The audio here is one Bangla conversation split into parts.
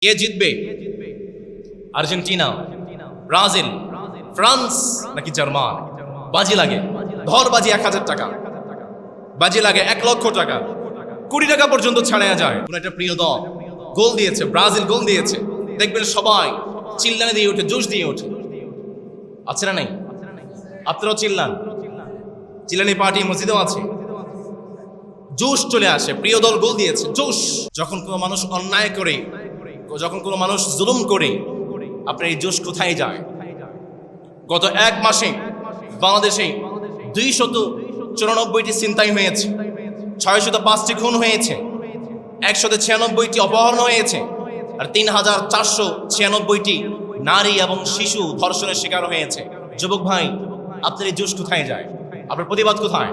কে জিতবে? আর্জেন্টিনা, ব্রাজিল, ফ্রান্স নাকি জার্মান? বাজি লাগে, ধর বাজি 1000 টাকা, বাজি লাগে 1 লক্ষ টাকা, 20 টাকা পর্যন্ত ছাড়া যায়। কোন একটা প্রিয় দল গোল দিয়েছে, ব্রাজিল গোল দিয়েছে, দেখবেন সবাই চিল্লানি দিয়ে ওঠে, জোশ দিয়ে ওঠে। আছে না নাই? আপনারাও চিল্লান, চিল্লানি পার্টি মসজিদেও আছে, জোশ চলে আসে। প্রিয় দল গোল দিয়েছে, জোশ। যখন কোনো মানুষ অন্যায় করে, যখন কোনো মানুষ জুলুম করে, আপনার এই জোশ কোথায় যায়? গত 1 মাসে বাংলাদেশে 294টি ছিনতাই হয়েছে, 605টি খুন হয়েছে, 196টি অপহরণ হয়েছে, আর 3496টি নারী এবং শিশু ধর্ষণের শিকার হয়েছে। যুবক ভাই, আপনার এই জোশ কোথায় যায়? আপনার প্রতিবাদ কোথায়?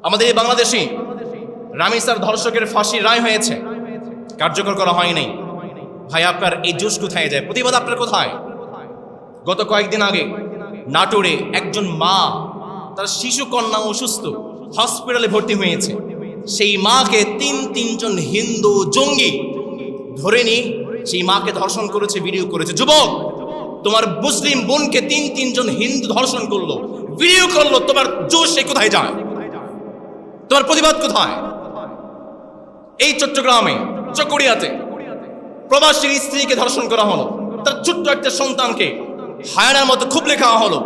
আমাদের এই বাংলাদেশে রামিসার ধর্ষকের ফাঁসির রায় হয়েছে, কার্যকর করা হয়নি। ভাই, আপনার এই জোশ কোথায় যায়? প্রতিবাদ আপনার কোথায়? গত কয়েকদিন আগে নাটোরে একজন মা, তার শিশু কন্যা অসুস্থ, হসপিটালে ভর্তি হয়েছে। সেই মাকে তিনজন হিন্দু জঙ্গি ধরে নিয়ে সেই মাকে ধর্ষণ করেছে, ভিডিও করেছে। যুবক, তোমার মুসলিম বোনকে তিনজন হিন্দু ধর্ষণ করলো, ভিডিও করলো, তোমার জোশ কোথায় যায়? তোমার প্রতিবাদ কোথায়? এই চট্টগ্রামে চকরিয়াতে প্রবাসীর স্ত্রীকে ধর্ষণ করা হলো, তার ছোট্ট একটা সন্তানকে হায়নার মতো খুব লেখা হলো।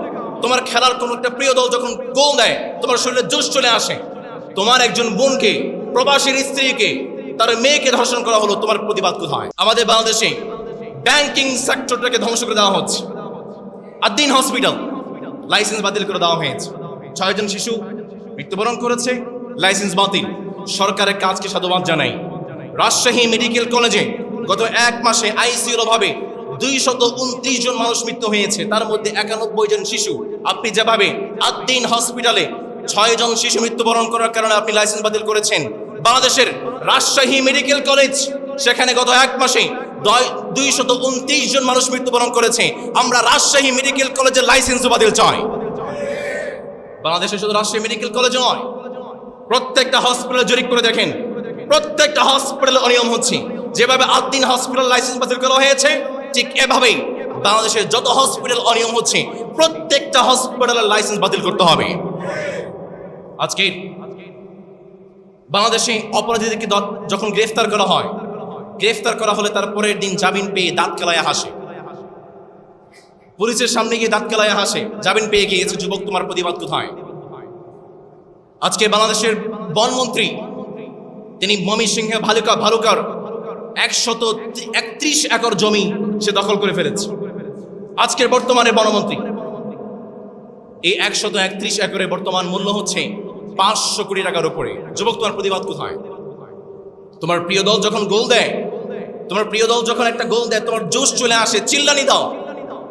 তোমার খেলার কোন একটা প্রিয় দল যখন গোল দেয়, তোমার শরীরে জোশ চলে আসে। তোমার একজন বোনকে, প্রবাসীর স্ত্রীকে, তার মেয়েকে ধর্ষণ করা হলো, তোমার প্রতিবাদ কোথায়? আমাদের বাংলাদেশে ব্যাংকিং সেক্টরটাকে ধ্বংস করে দেওয়া হচ্ছে। আদ্দিন হসপিটাল লাইসেন্স বাতিল করে দেওয়া হয়েছে, 6 জন শিশু মৃত্যুবরণ করেছে, লাইসেন্স বাতিল। সরকারের কাজকে সাধুবাদ জানাই। রাজশাহী মেডিকেল কলেজে গত 1 মাসে আইসিইউর অভাবে 229 জন মানুষ মৃত্যু হয়েছে, তার মধ্যে 91 জন শিশু। আপনি যেভাবে আদ্দিন হসপিটালে 6 জন শিশু মৃত্যুবরণ করার কারণে আপনি লাইসেন্স বাতিল করেছেন, বাংলাদেশের রাজশাহী মেডিকেল কলেজ, সেখানে গত 1 মাসে 229 জন মানুষ মৃত্যুবরণ করেছে। আমরা রাজশাহী মেডিকেল কলেজের লাইসেন্স বাতিল চাই। বাংলাদেশে শুধু রাজশাহী মেডিকেল কলেজ নয়, প্রত্যেকটা হসপিটালে জরিপ করে দেখেন, প্রত্যেকটা হসপিটালে অনিয়ম হচ্ছে। যেভাবে আদ্দিন হসপিটাল লাইসেন্স বাতিল করা হয়েছে, ঠিক এভাবেই বাংলাদেশের যত হসপিটাল অনিয়ম হচ্ছে, প্রত্যেকটা হসপিটালের লাইসেন্স বাতিল করতে হবে। আজকে বাংলাদেশে অপরাধীদেরকে যখন গ্রেফতার করা হয়, গ্রেফতার করা হলে তার পরের দিন জামিন পেয়ে দাঁত কেলায় হাসে, পুলিশের সামনে গিয়ে দাঁত কেলায় হাসে, জামিন পেয়ে গিয়েছে। যুবক, তোমার প্রতিবাদ কোথায়? আজকে বাংলাদেশের বনমন্ত্রী, তিনি ময়মনসিংহে ভালুকার 131 একর জমি সে দখল করে ফেলেছে। আজকের বর্তমানে বনমন্ত্রী, এই 131 একরের বর্তমান মূল্য হচ্ছে 500 কোটি টাকার উপরে। যুবক, তোমার প্রতিবাদ কোথায়? তোমার প্রিয় দল যখন গোল দেয়, তোমার প্রিয় দল যখন একটা গোল দেয়, তোমার জোশ চলে আসে, চিল্লানি দাও।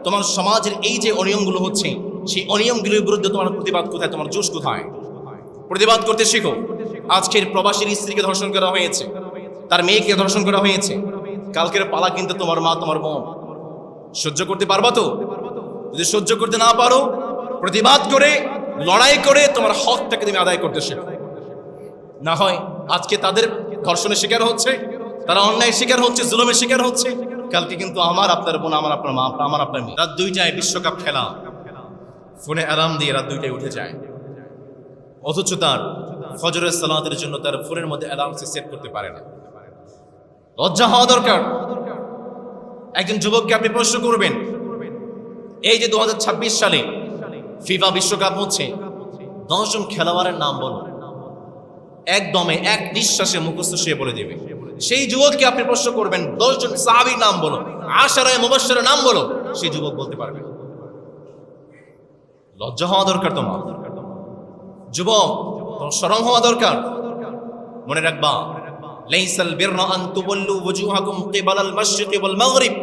তোমার সমাজের এই যে অনিয়মগুলো হচ্ছে, সেই অনিয়মগুলোর বিরুদ্ধে তোমার প্রতিবাদ কোথায়? তোমার জোশ কোথায়? প্রতিবাদ করতে শিখো। আজকের প্রবাসীর স্ত্রীকে ধর্ষণ করা হয়েছে, তার মেয়েকে ধর্ষণ করা হয়েছে, কালকের পালা কিন্তু তোমার মা, তোমার বোন। সহ্য করতে পারবা তো? যদি সহ্য করতে না পারো, প্রতিবাদ করে, লড়াই করে তোমার হকটাকে তুমি আদায় করতে শেখো। না হয় আজকে তাদের ধর্ষণের শিকার হচ্ছে, তারা অন্যায়ের শিকার হচ্ছে, জুলুমের শিকার হচ্ছে, কালকে কিন্তু আমার আপনার বোন, আমার আপনার মা, আমার আপনার মেয়ে। রাত 2টায় বিশ্বকাপ খেলা, ফোনে অ্যালার্ম দিয়ে রাত 2টায় উঠে যায়, অথচ তার ফজরের সালাতের জন্য তার ফোনের মধ্যে অ্যালার্ম সেট করতে পারে না। লজ্জা হওয়া দরকার। একজন যুবককে আপনি প্রশ্ন করবেন, এই যে 2026 সালে ফিফা বিশ্বকাপ হচ্ছে, 10 জন খেলোয়াড়ের নাম বলো, একদমে এক নিঃশ্বাসে মুখস্থ সে বলে দেবে। সেই যুবককে আপনি প্রশ্ন করবেন, 10 জন সাহাবীর নাম বলো, আশারায়ে মুবাশশিরের নাম বলো, সেই যুবক বলতে পারবে। লজ্জা হওয়া দরকার তোমার। যুবক, তোমার শরম হওয়া দরকার। মনে রাখবা, লাইসাল বিররা আন তুওয়াল্লু ওয়াজুহাকুম কিবালাল মাশরিকি ওয়াল মাগরিব,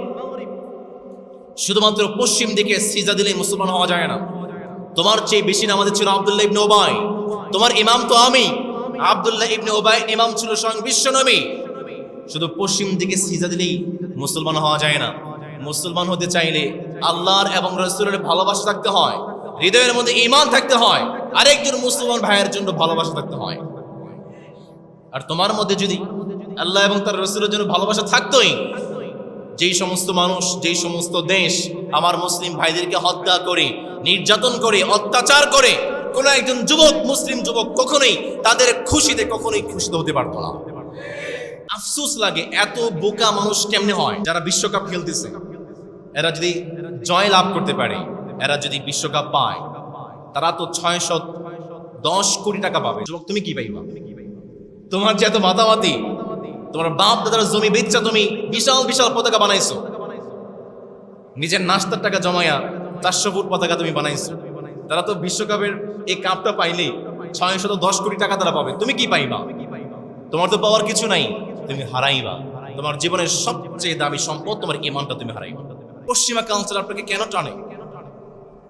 শুধুমাত্র পশ্চিম দিকে সিজদা দিলে মুসলমান হওয়া যায় না। তোমার চেয়ে বেশি নামাজি ছিল আব্দুল্লাহ ইবনে উবাই, তোমার ইমাম তো আমি। আব্দুল্লাহ ইবনে উবাই ইমাম ছিল স্বয়ং বিশ্বনবী। শুধু পশ্চিম দিকে সিজদা দিলেই মুসলমান হওয়া যায় না। মুসলমান হতে চাইলে আল্লাহর এবং রাসূলের ভালোবাসা থাকতে হয়, হৃদয়ের মধ্যে ঈমান থাকতে হয়, আরেকজন মুসলমান ভাইয়ের জন্য ভালোবাসা থাকতে হয়। আর তোমার মধ্যে যদি আল্লাহ এবং তার রাসূলের জন্য ভালোবাসা থাকতোই, যেই সমস্ত মানুষ, যেই সমস্ত দেশ আমার মুসলিম ভাইদেরকে হত্যা করে, নির্যাতন করে, অত্যাচার করে, কোন একজন যুবক, মুসলিম যুবক কখনোই তাদের খুশিতে কখনোই খুশিতে হতে পারতো না। আফসোস লাগে এত বোকা মানুষ কেমনে হয় যারা বিশ্বকাপ খেলতেছে। এরা যদি জয় লাভ করতে পারে, এরা যদি বিশ্বকাপ পায়, তারা তো 610 কোটি টাকা পাবে। যুবক তুমি কি পাইবা? তোমার যে এত মাতামাতি, তোমার বাপ দাদার জমি বেচা তুমি বিশাল বিশাল পতাকা বানাইছো, নিজের নাস্তার টাকা জমায়া 400 ফুট পতাকা তুমি বানাইছো। তারা তো বিশ্বকাপের এই কাপটা পাইলে 610 কোটি টাকা তারা পাবে। তুমি কি পাইবা? তোমার তো পাওয়ার কিছু নাই, তুমি হারাইবা। তোমার জীবনের সবচেয়ে দামি সম্পদ তোমার ঈমানটা তুমি হারাইবা। পশ্চিমা কালচার আপনাকে কেন টানে?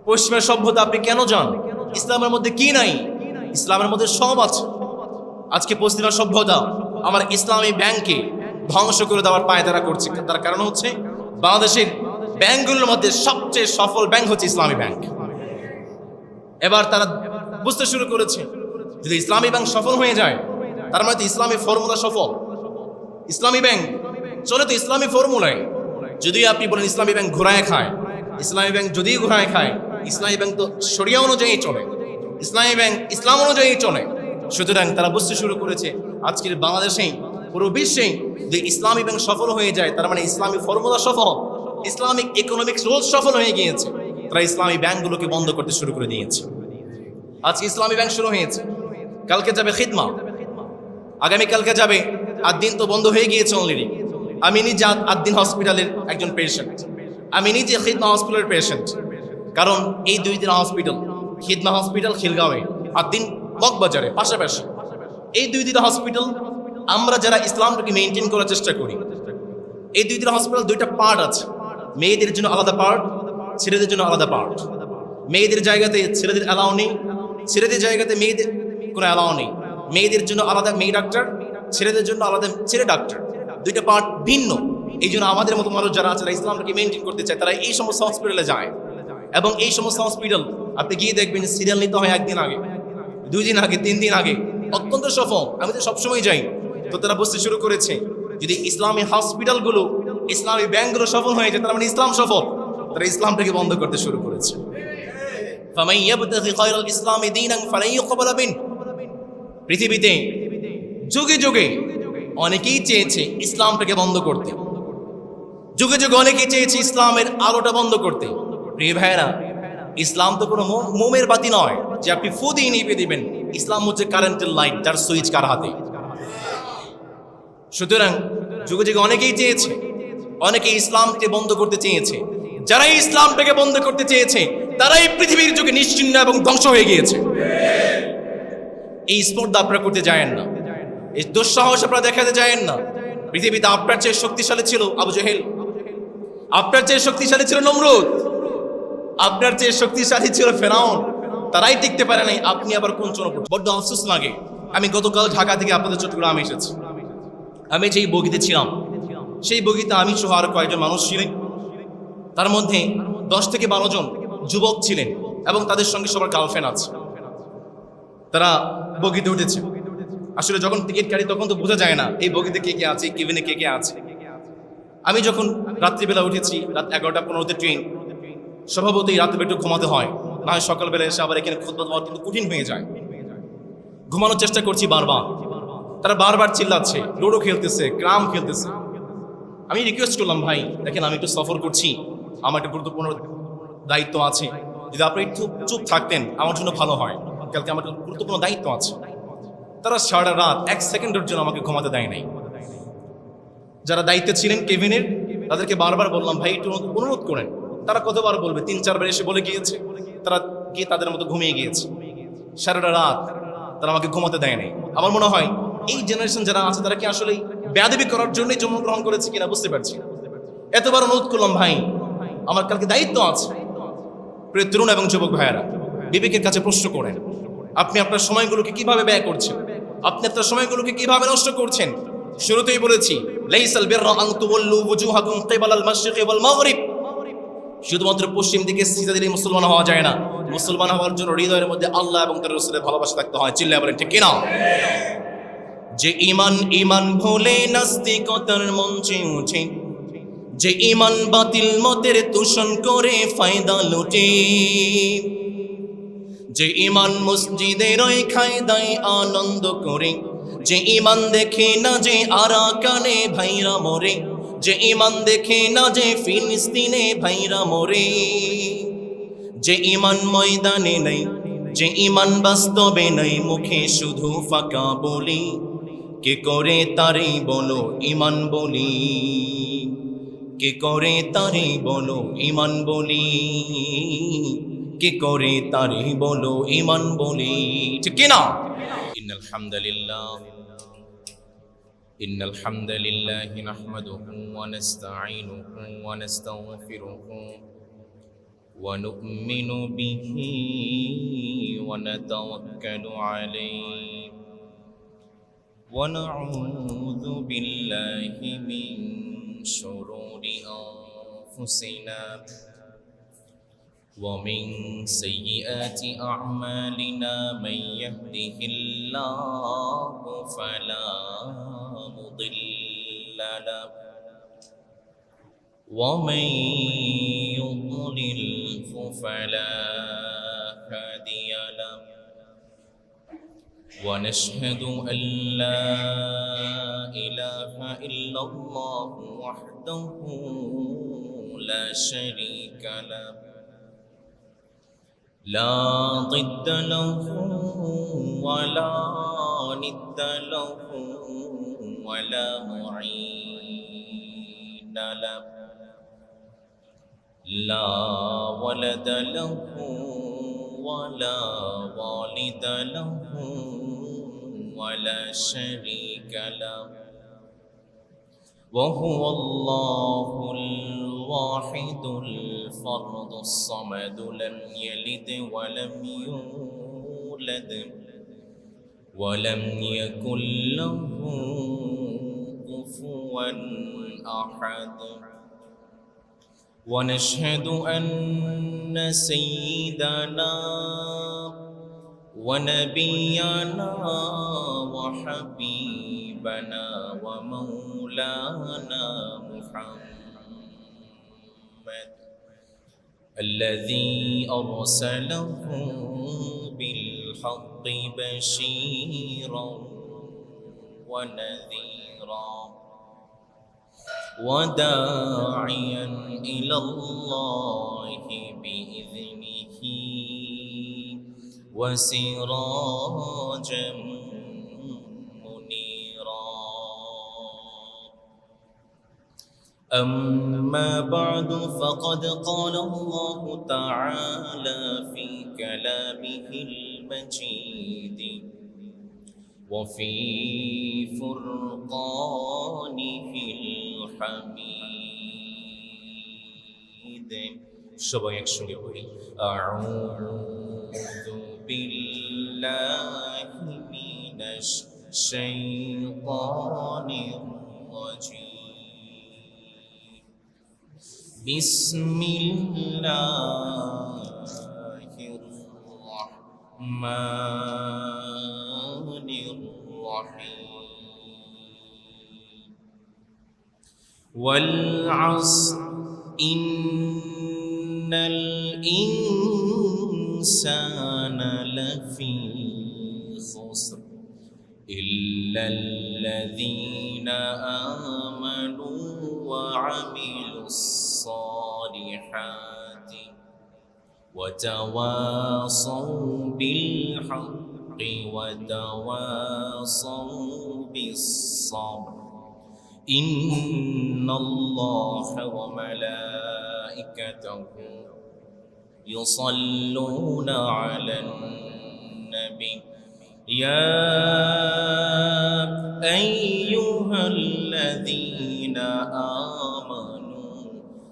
পশ্চিমা সভ্যতা আপনি কেন যান? ইসলামের মধ্যে কি নাই? ইসলামের মধ্যে সব আছে। আজকে পশ্চিমা সভ্যতা আমার ইসলামী ব্যাংকে ধ্বংস করে দেওয়ার পায় তারা করছে। তার কারণ হচ্ছে বাংলাদেশের ব্যাংকগুলোর মধ্যে সবচেয়ে সফল ব্যাংক হচ্ছে ইসলামী ব্যাংক। এবার তারা বুঝতে শুরু করেছে যদি ইসলামী ব্যাংক সফল হয়ে যায়, তার মানে ইসলামী ফর্মুলা সফল। ইসলামী ব্যাংক চলে তো ইসলামী ফর্মুলায়। যদি আপনি বলেন ইসলামী ব্যাংক ঘোরায় খায়, ইসলামী ব্যাংক যদি ঘোরায় খায়, ইসলামী ব্যাংক তো শরিয়া অনুযায়ী চলে, ইসলামী ব্যাংক ইসলাম অনুযায়ী চলে। সুতরাং তারা বুঝতে শুরু করেছে আজকের বাংলাদেশেই, পুরো বিশ্বেই যদি ইসলামী ব্যাংক সফল হয়ে যায়, তার মানে ইসলামী ফর্মুলা সফল, ইসলামিক ইকোনমিক্স রুলস সফল হয়ে গিয়েছে। তারা ইসলামী ব্যাংকগুলোকে বন্ধ করতে শুরু করে দিয়েছে। আজকে ইসলামী ব্যাংক শুরু হয়েছে, কালকে যাবে খিদমা, আগামীকালকে যাবে আদ্দিন, তো বন্ধ হয়ে গিয়েছে অলরেডি। আমি নিজে আদ্দিন হসপিটালের একজন পেশেন্ট, আমি নিজে খিদমা হসপিটালের পেশেন্ট। কারণ এই দুই দিন হসপিটাল, খিদমা হসপিটাল খিলগাঁওয়ে, আদ্দিন মগবাজারে পাশাপাশি। এই দুই দিন হসপিটাল আমরা যারা ইসলামটাকে মেনটেন করার চেষ্টা করি, এই দুই দিন হসপিটাল দুইটা পার্ট আছে। মেয়েদের জন্য আলাদা পার্ট, ছেলেদের জন্য আলাদা পার্ট। মেয়েদের জায়গাতে ছেলেদের অ্যালাউ নেই, ছেলেদের জায়গাতে মেয়েদের কোনো অ্যালাউ নেই। মেয়েদের জন্য আলাদা মেয়ে ডাক্তার, ছেলেদের জন্য আলাদা ছেলে ডাক্তার, দুইটা পার্ট ভিন্ন। এই জন্য আমাদের মতো মানুষ যারা আছে, ইসলামটাকে মেনটেন করতে চায়, তারা এই সমস্ত হসপিটালে যায়। এবং এই সমস্ত হসপিটাল আপনি গিয়ে দেখবেন সিরিয়াল নিতে হয় একদিন আগে, 2 দিন আগে, 3 দিন আগে, অত্যন্ত সফল। আমি তো সবসময় যাই। তো তারা বুঝতে শুরু করেছে যদি ইসলামী হসপিটালগুলো, ইসলামী ব্যাংকগুলো সফল হয়ে যায়, তার মানে ইসলাম সফল। তারা ইসলামটাকে বন্ধ করতে শুরু করেছে। ফামান ইয়াবতাগি গায়রাল ইসলামি দীনান ফালান ইউকবালা মিন। পৃথিবীতে যুগে যুগে অনেকেই চেয়েছে ইসলামটাকে বন্ধ করতে, যুগে যুগে অনেকেই চেয়েছে ইসলামের আলোটা বন্ধ করতে। প্রিয় ভাইরা, ইসলাম তো কোনো মোমের বাতি নয় যে আপনি ফু দিয়ে নিভিয়ে দিবেন। ইসলাম হচ্ছে কারেন্টের লাইট, যার সুইচ কার হাতে। সুতরাং যুগে যুগে অনেকেই চেয়েছে, অনেকে ইসলামকে বন্ধ করতে চেয়েছে। যারা ইসলামটাকে বন্ধ করতে চেয়েছে তারাই পৃথিবীর যুগে নিশ্চিহ্ন এবং ধ্বংস হয়ে গিয়েছে। এই স্পর্ধা আপনারা করতে যায়েন না, এই দুঃসাহস আপনারা দেখাতে যায়েন না। পৃথিবীতে আপনার চেয়ে শক্তিশালী ছিল আবু জেহেল, আপনার চেয়ে শক্তিশালী ছিল নমরুদ, আপনার চেয়ে শক্তিশালী ছিল ফেরাউন। তারাই টিকতে পারে নাই, আপনি আবার কোন চরম। বড্ড আফসোস লাগে। আমি গতকাল ঢাকা থেকে আপনাদের চট্টগ্রামে এসেছি। আমি যেই বগিতে ছিলাম, সেই বগিতে আমি সহ আরো কয়েকজন মানুষ ছিলেন। তার মধ্যে 10 থেকে 12 জন যুবক ছিলেন এবং তাদের সঙ্গে সবার গার্লফ্রেন্ড আছে। তারা বগিতে উঠেছে। আসলে যখন টিকিট কাটি তখন তো বোঝা যায় না এই বগিতে কে কে আছে, কেবিনে কে কে আছে। আমি যখন রাত্রিবেলা উঠেছি, রাত 11:15 ট্রেন, স্বভাবতই রাত্রে একটু ঘুমাতে হয়, না হয় সকালবেলা এসে আবার এখানে খুতবা দেওয়া কিন্তু কঠিন হয়ে যায়। ঘুমানোর চেষ্টা করছি বারবার। তারা বারবার চিল্লাচ্ছে, লুডো খেলতেছে, ক্রাম খেলতেছে। আমি রিকোয়েস্ট করলাম, ভাই দেখেন আমি একটু সফর করছি, আমার একটা গুরুত্বপূর্ণ দায়িত্ব আছে, যদি আপনি একটু চুপ থাকতেন আমার জন্য ভালো হয়, কালকে আমার একটা গুরুত্বপূর্ণ দায়িত্ব আছে। তারা সারা রাত 1 সেকেন্ডের জন্য আমাকে ঘুমাতে দেয় নাই। যারা দায়িত্বে ছিলেন কেবিনের, তাদেরকে বারবার বললাম, ভাই একটু অনুরোধ করেন। তারা কতবার বলবে, 3-4 বার এসে বলে গিয়েছে। তারা গিয়ে তাদের মতো ঘুমিয়ে গিয়েছে। সারাটা রাত তারা আমাকে ঘুমাতে দেয় নাই। আমার মনে হয় এই জেনারেশন যারা আছে তারা কি আসলে বেয়াদবি করার জন্যই জন্মগ্রহণ করেছে কিনা বুঝতে পারছি। এতবার অনুরোধ করলাম, ভাই আমার কালকে দায়িত্ব আছে। প্রিয় তরুণ এবং যুবক ভাইয়েরা, বিবেকের কাছে প্রশ্ন করেন, আপনি আপনার সময়গুলোকে কিভাবে ব্যয় করছেন? আপনি আপনার সময়গুলোকে কিভাবে নষ্ট করছেন? শুরুতেই বলেছি, লাইসাল বিররা আন তুওয়াল্লু ওয়ুজুহাকুম কিবালাল মাশরিকি ওয়াল মাগরিব। শুধুমাত্র পশ্চিম দিকে সিজদা দিলে মুসলমান হওয়া যায় না। মুসলমান হওয়ার জন্য হৃদয়ের মধ্যে আল্লাহ এবং তার রাসূলের ভালোবাসা থাকতে হয়। চিল্লায়ে বলেন ঠিক কিনা? যে ইমান ইমান ভুলে নাস্তিকতার মঞ্চে উঠে, যে ইমান বাতিল মতের দূষণ করে ফায়দা লুটে, যে ইমান মসজিদের ওই খায়দায় আনন্দ করে, যে ইমান দেখে না যে আরাকানে ভাইরা মরে, যে ইমান দেখে না যে ফিলিস্তিনে ভাইরা মরে, যে ইমান ময়দানে নেই, যে ইমান বাস্তবে নেই, মুখে শুধু ফাঁকা বলি, কে করে তারে বলো ইমান বলি, কে করে তারে বলো ইমান বলি, কে করে তারে বলো ইমান বলি, ঠিক কিনা? ইন্নাল হামদুলিল্লাহ ইন্নাল হামদুলিল্লাহ নাহমাদুহু ওয়া নাস্তাঈনুহু ওয়া নাস্তাগফিরুহু ওয়া নু'মিনু বিহি ওয়া নাতাওয়াক্কালু আলাইহি ওয়া নাউযু বিল্লাহি মিন শুরুরি আনফুসিনা ومن سيئات أعمالنا من يهده الله فلا مضل له ومن يضلله فلا هادي له ونشهد أن لا إله إلا الله وحده لا شريك له لا ضد له ولا ند له ولا معين له لا ولد له ولا والد له ولا شريك له وهو الله الواحد الفرد الصمد لم يلد ولم يولد ولم يكن له كفوا أحد ونشهد أن سيدنا ونبينا وحبيبنا ومولانا محمد الذي أرسله بالحق بشيرا ونذيرا وداعيا إلى الله بإذنه وسراجا منيرا أما بعد فقد قال الله تعالى في كلامه المجيد وفي فرقانه الحميد সবাই একসঙ্গে বলি আউযু বিল্লাহি মিনাশ শাইতানির রাজীম বিসমিল্লাহির রাহমানির রাহিম ওয়াল আসর ইন্নাল ইনসানা লাফি খুসর إلا الذين آمنوا وعملوا الصالحات وتواصوا بالحق وتواصوا بالصبر إن الله وملائكته يصلون على النبي يا أيها الذين آمنوا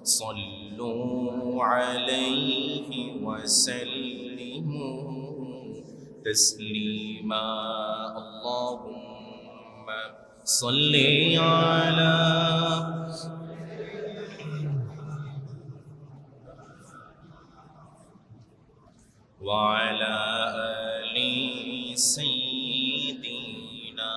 صلوا عليه وسلموا تسليما اللهم صل على وعلى آل سيدنا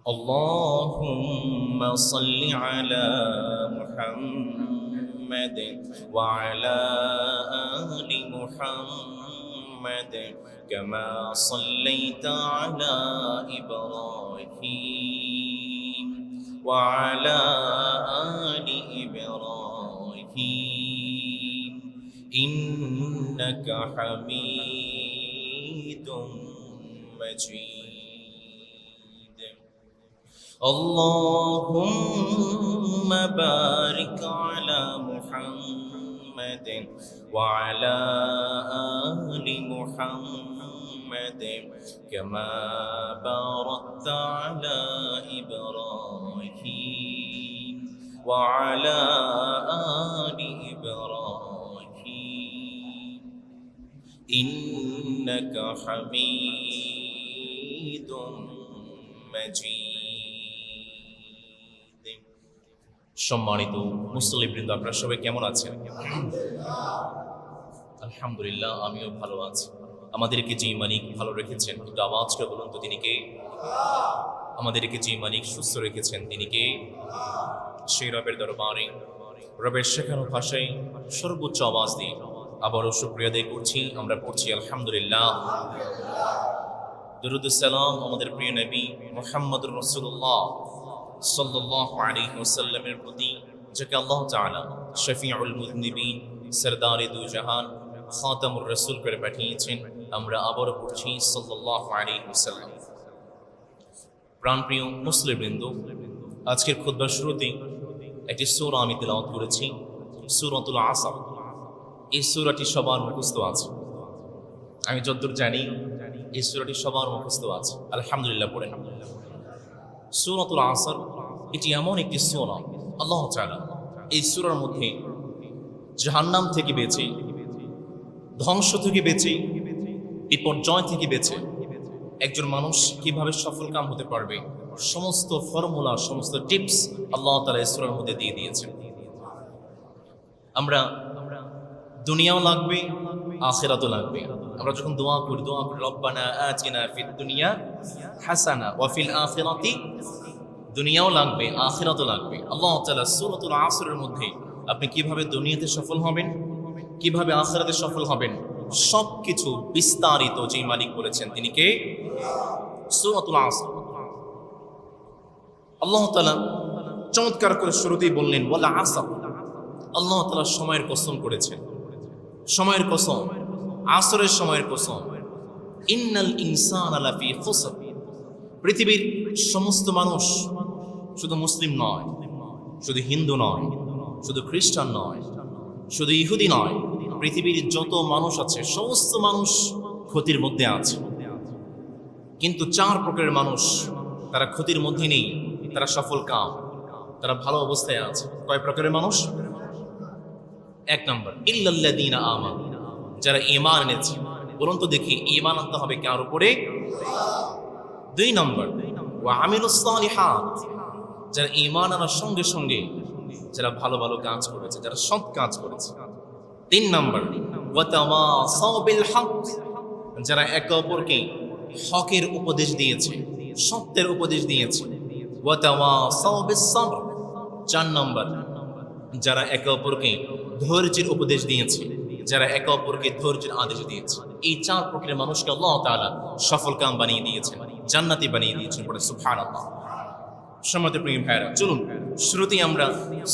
اللهم صل على محمد وعلى آل محمد كما صليت على إبراهيم وعلى آل إبراهيم إنك حميد مجيد اللهم بارك على محمد وعلى آل محمد كما باركت على إبراهيم وعلى آل إبراهيم إنك حميد مجيد সম্মানিত মুসলিমবৃন্দ, আপনারা সবাই কেমন আছেন? আলহামদুলিল্লাহ, আমিও ভালো আছি। আমাদেরকে যে মালিক ভালো রেখেছেন, একটু আওয়াজ করে বলুন তো, তিনি কে? আমাদেরকে যে মালিক সুস্থ রেখেছেন, তিনি কে? সেই রবের দরবারে রবের শেখানো ভাষায় সর্বোচ্চ আওয়াজ দিয়ে আবারও শুকরিয়া আদায় করছি। আমরা পড়ছি আলহামদুলিল্লাহ। দুরূদ সালাম আমাদের প্রিয় নবী মুহাম্মদুর রাসূলুল্লাহ সাল্লাল্লাহু আলাইহি ওয়াসাল্লামের প্রতি, যাকে আল্লাহ তাআলা শফিউল মুযনিবিন, সরদারে দু জাহান, খাতামুর রাসূল করে পাঠিয়েছেন। আমরা আবারও পড়ছি সাল্লাল্লাহু আলাইহি ওয়াসাল্লাম। প্রাণপ্রিয় মুসলিমবৃন্দ, আজকের খুতবার শুরুতে একটি সূরা আমি তেলাওয়াত করেছি, সূরাতুল আসর। এই সূরাটি সবার মুখস্থ আছে, আমি যতদূর জানি এই সূরাটি সবার মুখস্থ আছে। আলহামদুলিল্লাহ পড়েন। সূরাতুল আসর এটি এমন একটি সূরা, আল্লাহ তাআলা এই সূরার মধ্যে জাহান্নাম থেকে বেঁচে, ধ্বংস থেকে বেঁচে, বিপর্যয় থেকে বেঁচে একজন মানুষ কিভাবে সফল কাম হতে পারবে, সমস্ত ফর্মুলা, সমস্ত টিপস আল্লাহ তাআলা এই সূরার মধ্যে দিয়ে দিয়েছেন। আমরা দুনিয়াও লাগবে, আখিরাতও লাগবে। আমরা যখন দোয়া করি রব্বানা আতিনা ফিদ দুনিয়া হাসানা ওয়া ফিল আখিরাতি, দুনিয়াও লাগবে, আখিরাতও লাগবে। আল্লাহ তাআলা সূরাতুল আসরের মধ্যে আপনি কিভাবে দুনিয়াতে সফল হবেন, কিভাবে আখিরাতে সফল হবেন, সবকিছু বিস্তারিত যে মালিক বলেছেন, তিনি কে? সূরাতুল আসর। আল্লাহ তাআলা চমৎকার করে শুরুতেই বললেন ওয়াল আসর। আল্লাহ তাআলা সময়ের কসম করেছেন, সময়ের কসম, আসরের সময়ের কসম। ইন্নাল ইনসানা লাফি খুসর। পৃথিবীর সমস্ত মানুষ, শুধু মুসলিম নয়, শুধু হিন্দু নয়, শুধু খ্রিস্টান নয়, শুধু ইহুদি নয়, পৃথিবীর যত মানুষ আছে সমস্ত মানুষ ক্ষতির মধ্যে আছে। কিন্তু চার প্রকারের মানুষ, তারা ক্ষতির মধ্যে নেই, তারা সফল কাম, তারা ভালো অবস্থায় আছে। কয় প্রকারের মানুষ? এক নম্বর, ইল্লাল্লাযীনা আমানু, যারা ঈমান এনেছে। বলুন তো দেখি, ঈমান আনতে হবে কার উপরে? দুই নম্বর, ওয়া আমিলুস সালিহাত, যারা ঈমান আনার সঙ্গে সঙ্গে যারা ভালো ভালো কাজ করেছে, যারা সৎ কাজ করেছে। তিন নম্বর, ওয়া তাওয়াসাউ বিল হক, যারা একে অপরকে হকের উপদেশ দিয়েছে, সত্যের উপদেশ দিয়েছে। ওয়া তাওয়াসাউ বিস sabr। চার নম্বর, যারা একে অপরকে ধৈর্যের উপদেশ দিয়েছে, যারা একে অপরকে ধৈর্যের আদেশ দিয়েছে। এই চার প্রকারের মানুষকে আল্লাহ তাআলা সফল কাম বানিয়ে দিয়েছেন, জান্নাতি বানিয়ে দিয়েছেন। পড়ে সুবহানাল্লাহ। সম্মানিত প্রিয় ভাইরা, চলুন শুরুতেই আমরা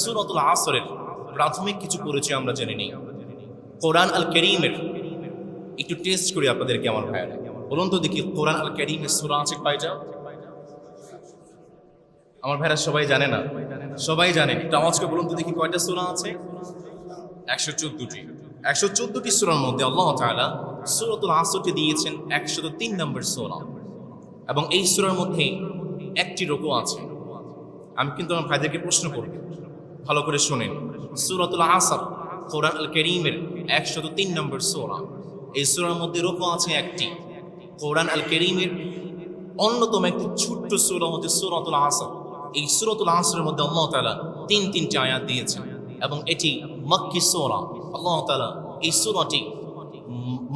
সূরাতুল আসরের প্রাথমিক কিছু পরিচয় আমরা জেনে নিই। কোরআন আল কারীমের একটু টেস্ট করি আপনাদেরকে আমার ভাইরা। বলুন তো দেখি, কোরআন আল কারীমের সূরা আছে কয়টা? আমার ভাইরা সবাই জানে না? সবাই জানে। একটু আওয়াজ করে বলুন তো দেখি, কয়টা সূরা আছে? 114টি। 114টি সূরার মধ্যে আল্লাহ তাআলা সূরাতুল আসরকে দিয়েছেন 103 নম্বর সূরা, এবং এই সূরার মধ্যে একটি রুকু আছে। আমি কিন্তু আমার ভাইদেরকে প্রশ্ন করব, ভালো করে শুনেন। সূরাতুল আসর কোরআন আল কারীমের 103 নম্বর সূরা। এই সূরার মধ্যে রুকু আছে একটি। কোরআন আল কারীমের অন্যতম একটি ছোট্ট সূরা হচ্ছে সূরাতুল আসর। এই সূরাতুল আসরের মধ্যে আল্লাহ তাআলা তিনটি আয়াত দিয়েছেন, এবং এটি মক্কি সূরা। আল্লাহ তাআলা এই সূরাটি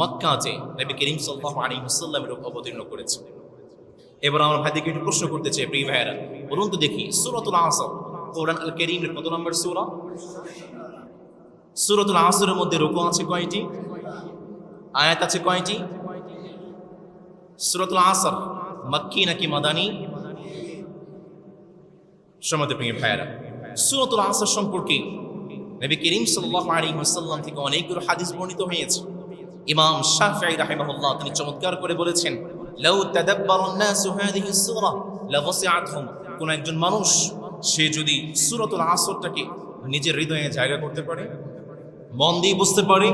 মক্কাতে নবী করিম সাল্লাল্লাহু আলাইহি ওয়াসাল্লামের উপর অবতীর্ণ করেছেন। এবার আমার ভাইদেরকে একটু প্রশ্ন করতে চাই, প্রিয় ভাইয়েরা, বলুন তো দেখি, সূরাতুল আসর কোরআন আল কারীমের কত নম্বর সূরা? সূরাতুল আসরের মধ্যে রুকু আছে কয়টি? আয়াত আছে কয়টি? সূরাতুল আসর মক্কি নাকি মাদানী? সম্মানিত প্রিয় ভাইয়েরা, সূরাতুল আসর সম্পর্কে নবী করিম সাল্লাল্লাহু আলাইহি ওয়াসাল্লাম থেকে অনেকগুলো হাদিস বর্ণিত হয়েছে। ইমাম শাফিঈ রাহিমাহুল্লাহ তিনি চমৎকার করে বলেছেন, লাউ তাদাব্বারান নাসু হাযিহি সূরা লাওয়াসিআতহুম। কোন একজন মানুষ সে যদি সূরাতুল আসরটাকে নিজের হৃদয়ে জায়গা করতে পারে, মন দিয়ে বুঝতে পারে,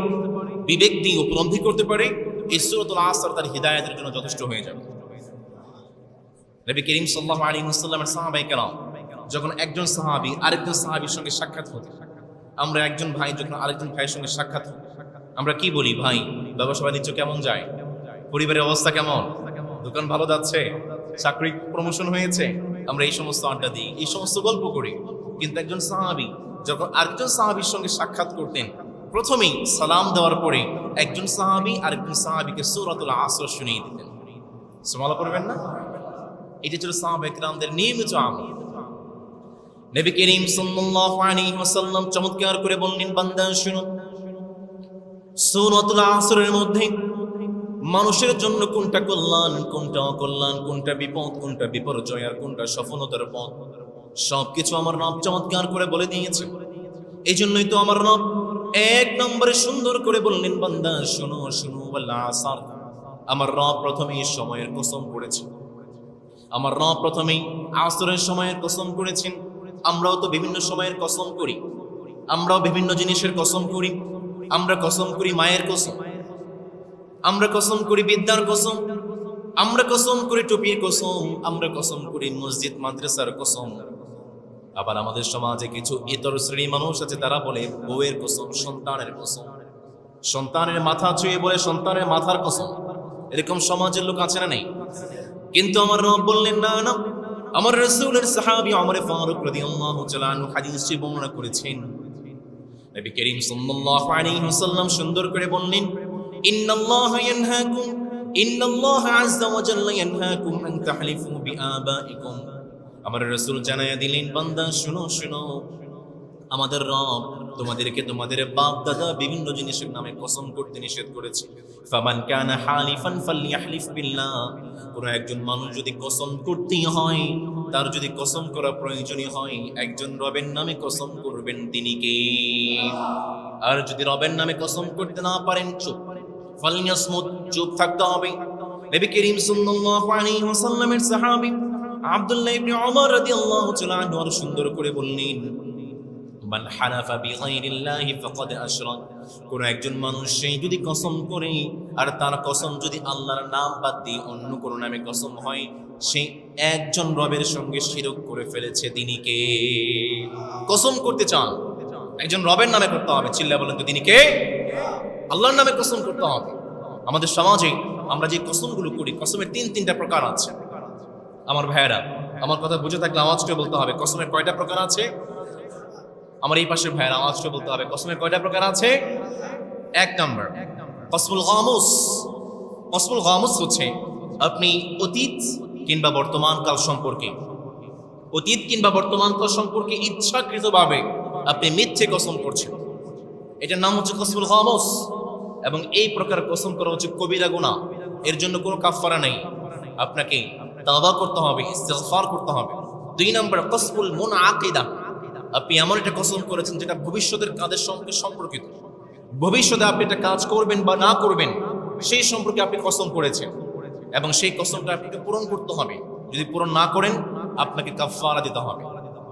বিবেক দিয়ে উপলব্ধি করতে পারে, এই সূরাতুল আসর তার হিদায়াতের জন্য যথেষ্ট হয়ে যাবে। নবী করিম সাল্লাল্লাহু আলাইহি ওয়াসাল্লামের সাহাবায়ে কেরাম যখন একজন সাহাবী আরেকজন সাহাবীর সঙ্গে সাক্ষাৎ হতো, আমরা একজন ভাই যখন আরেকজন ভাইয়ের সঙ্গে সাক্ষাৎ হতো, আমরা কি বলি? ভাই, ব্যবসা বাণিজ্য কেমন যায়? পরিবারের অবস্থা কেমন? দোকান ভালো যাচ্ছে? চাকরি প্রমোশন হয়েছে? আমরা এই সমস্ত আড্ডা দিই, এই সমস্ত গল্প করি। কিন্তু একজন সাহাবী যখন আরেকজন সাহাবীর সঙ্গে সাক্ষাৎ করতেন, প্রথমেই সালাম দেওয়ার পরে একজন সাহাবী আরেকজন সাহাবীকে সূরাতুল আসর শুনিয়ে দিতেন। সুবহানাল্লাহ পড়বেন না? এটা ছিল সাহাবায়ে কেরামদের নিয়মিত আমল। নবী করিম সাল্লাল্লাহু আলাইহি ওয়াসাল্লাম চমৎকার করে বললেন, বান্দা শুনো, সূরাতুল আসরের মধ্যে মানুষের জন্য কোনটা কল্যাণ, কোনটা অকল্যাণ, কোনটা বিপদ, কোনটা বিপর্যয়, আর কোনটা সফলতার পথ, সবকিছু আমার রব চমৎকার করে বলে দিয়েছে। এই জন্যই তো আমার রব এক নম্বরে সুন্দর করে বললেন, বান্দা শুনো শুনো, ওয়াল আসর। আমার রব প্রথমেই সময়ের কসম করেছে। আমার রব প্রথমেই আসরের সময়ের কসম করেছেন। আমরাও তো বিভিন্ন সময়ের কসম করি, আমরাও বিভিন্ন জিনিসের কসম করি। আমরা কসম করি মায়ের কসম, আমরা কসম করি বিদ্যার কসম, আমরা কসম করি টুপির কসম, আমরা কসম করি মসজিদ মাদ্রাসার কসম। আবার আমাদের সমাজে কিছু ইতর শ্রেণী মানুষ আছে, তারা বলে বউয়ের কসম, সন্তানের কসম, সন্তানের মাথা ছুঁয়ে বলে সন্তানের মাথার কসম। এরকম সমাজের লোক আছে না নেই? কিন্তু আমার রব বললেন, না না, আমার রাসূলের সাহাবী ওমর ফারুক রাদিয়াল্লাহু তাআলা আনহু হাদিসটি বর্ণনা করেছেন। নবী করিম সাল্লাল্লাহু আলাইহি ওয়াসাল্লাম সুন্দর করে বললেন, ইন্নাল্লাহা ইয়ানহাকুম, ইন্নাল্লাহা আযজা ওয়া জাল্লা ইয়ানহাকুম আন তাহলিফু বিআবাইকুম। আমার রাসূল জানায়া দিলেন, বান্দা শুনো শুনো, আমাদের রব তোমাদেরকে তোমাদের বাপ দাদা বিভিন্ন জিনিসের নামে কসম করতে নিষেধ করেছে। ফামান কানা হালিফান ফালইয়াহলিফ বিল্লাহ। কোন একজন মানুষ যদি কসম করতেই হয়, তার যদি কসম করা প্রয়োজনীয় হয়, একজন রবের নামে কসম করবেন, তিনি কে? আর যদি রবের নামে কসম করতে না পারেন, চুপ, ফালইয়াসমুত, চুপ থাকতে হবে। নবী করিম সাল্লাল্লাহু আলাইহি ওয়াসাল্লামের সাহাবী আব্দুল্লাহ ইবনে ওমর রাদিয়াল্লাহু তাআলা আনহু আরো সুন্দর করে বললেন, মান হানাফা বিগাইরিল্লাহি ফাকাদ আশরাক। কোন একজন মানুষ সে যদি কসম করে আর তার কসম যদি আল্লাহর নাম বাদ দিয়ে অন্য কোন নামে কসম হয়, সে একজন রবের সঙ্গে শিরক করে ফেলেছে। তিনি কে? কসম করতে চান, একজন রবের নামে করতে হবে। চিল্লায়ে বলেন তো, তিনি কে? আল্লাহর নামে কসম করতে হবে। আমাদের সমাজে আমরা যে কসমগুলো করি, কসমের তিনটা প্রকার আছে। আমার ভাইয়েরা, আমার কথা বুঝে থাকলে আওয়াজ করে বলতে হবে, কসমের কয়টা প্রকার আছে? আমার এই পাশের ভাইয়ের আওয়াজ করে বলতে হবে, কসমের কয়টা প্রকার আছে? এক নম্বর কসমুল গামুস। কসমুল গামুস হচ্ছে আপনি অতীত কিংবা বর্তমান কাল সম্পর্কে, অতীত কিংবা বর্তমান কাল সম্পর্কে ইচ্ছাকৃতভাবে আপনি মিথ্যে কসম করছেন। এটার নাম হচ্ছে কসমুল গামুস। এবং এই প্রকার কসম করা হচ্ছে কবিরা গুনাহ। এর জন্য কোনো কাফারা নেই, আপনাকে তাওবা করতে হবে, ইস্তিগফার করতে হবে। দুই নম্বর কসমুল মুনআকিদা। আপনি এমন একটা কসম করেছেন যেটা ভবিষ্যতের কাজের সঙ্গে সম্পর্কিত। ভবিষ্যতে আপনি একটা কাজ করবেন বা না করবেন, সেই সম্পর্কে আপনি কসম করেছেন এবং সেই কসমটা আপনাকে পূরণ করতে হবে। যদি পূরণ না করেন, আপনাকে কাফারা দিতে হবে।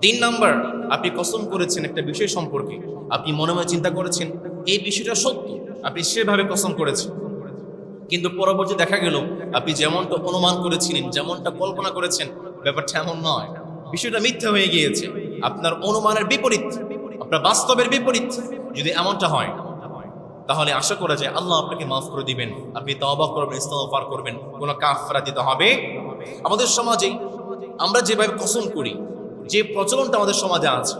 তিন নম্বর, আপনি কসম করেছেন একটা বিষয় সম্পর্কে, আপনি মনে মনে চিন্তা করেছেন এই বিষয়টা সত্য, আপনি সেভাবে কসম করেছেন, কিন্তু পরবর্তী দেখা গেল আপনি যেমনটা অনুমান করেছিলেন, যেমনটা কল্পনা করেছেন, ব্যাপারটা এমন নয়, বিষয়টা মিথ্যা হয়ে গিয়েছে। আপনার অনুমানের বিপরীত, আপনার বাস্তবের বিপরীত যদি এমনটা হয়, তাহলে আশা করা যায় আল্লাহ আপনাকে মাফ করে দিবেন। আপনি তাওবা করবেন, ইস্তিগফার করবেন, কোনো কাফারা দিতে হবে। আমাদের সমাজে আমরা যেভাবে কসম করি, যে প্রচলনটা আমাদের সমাজে আছে,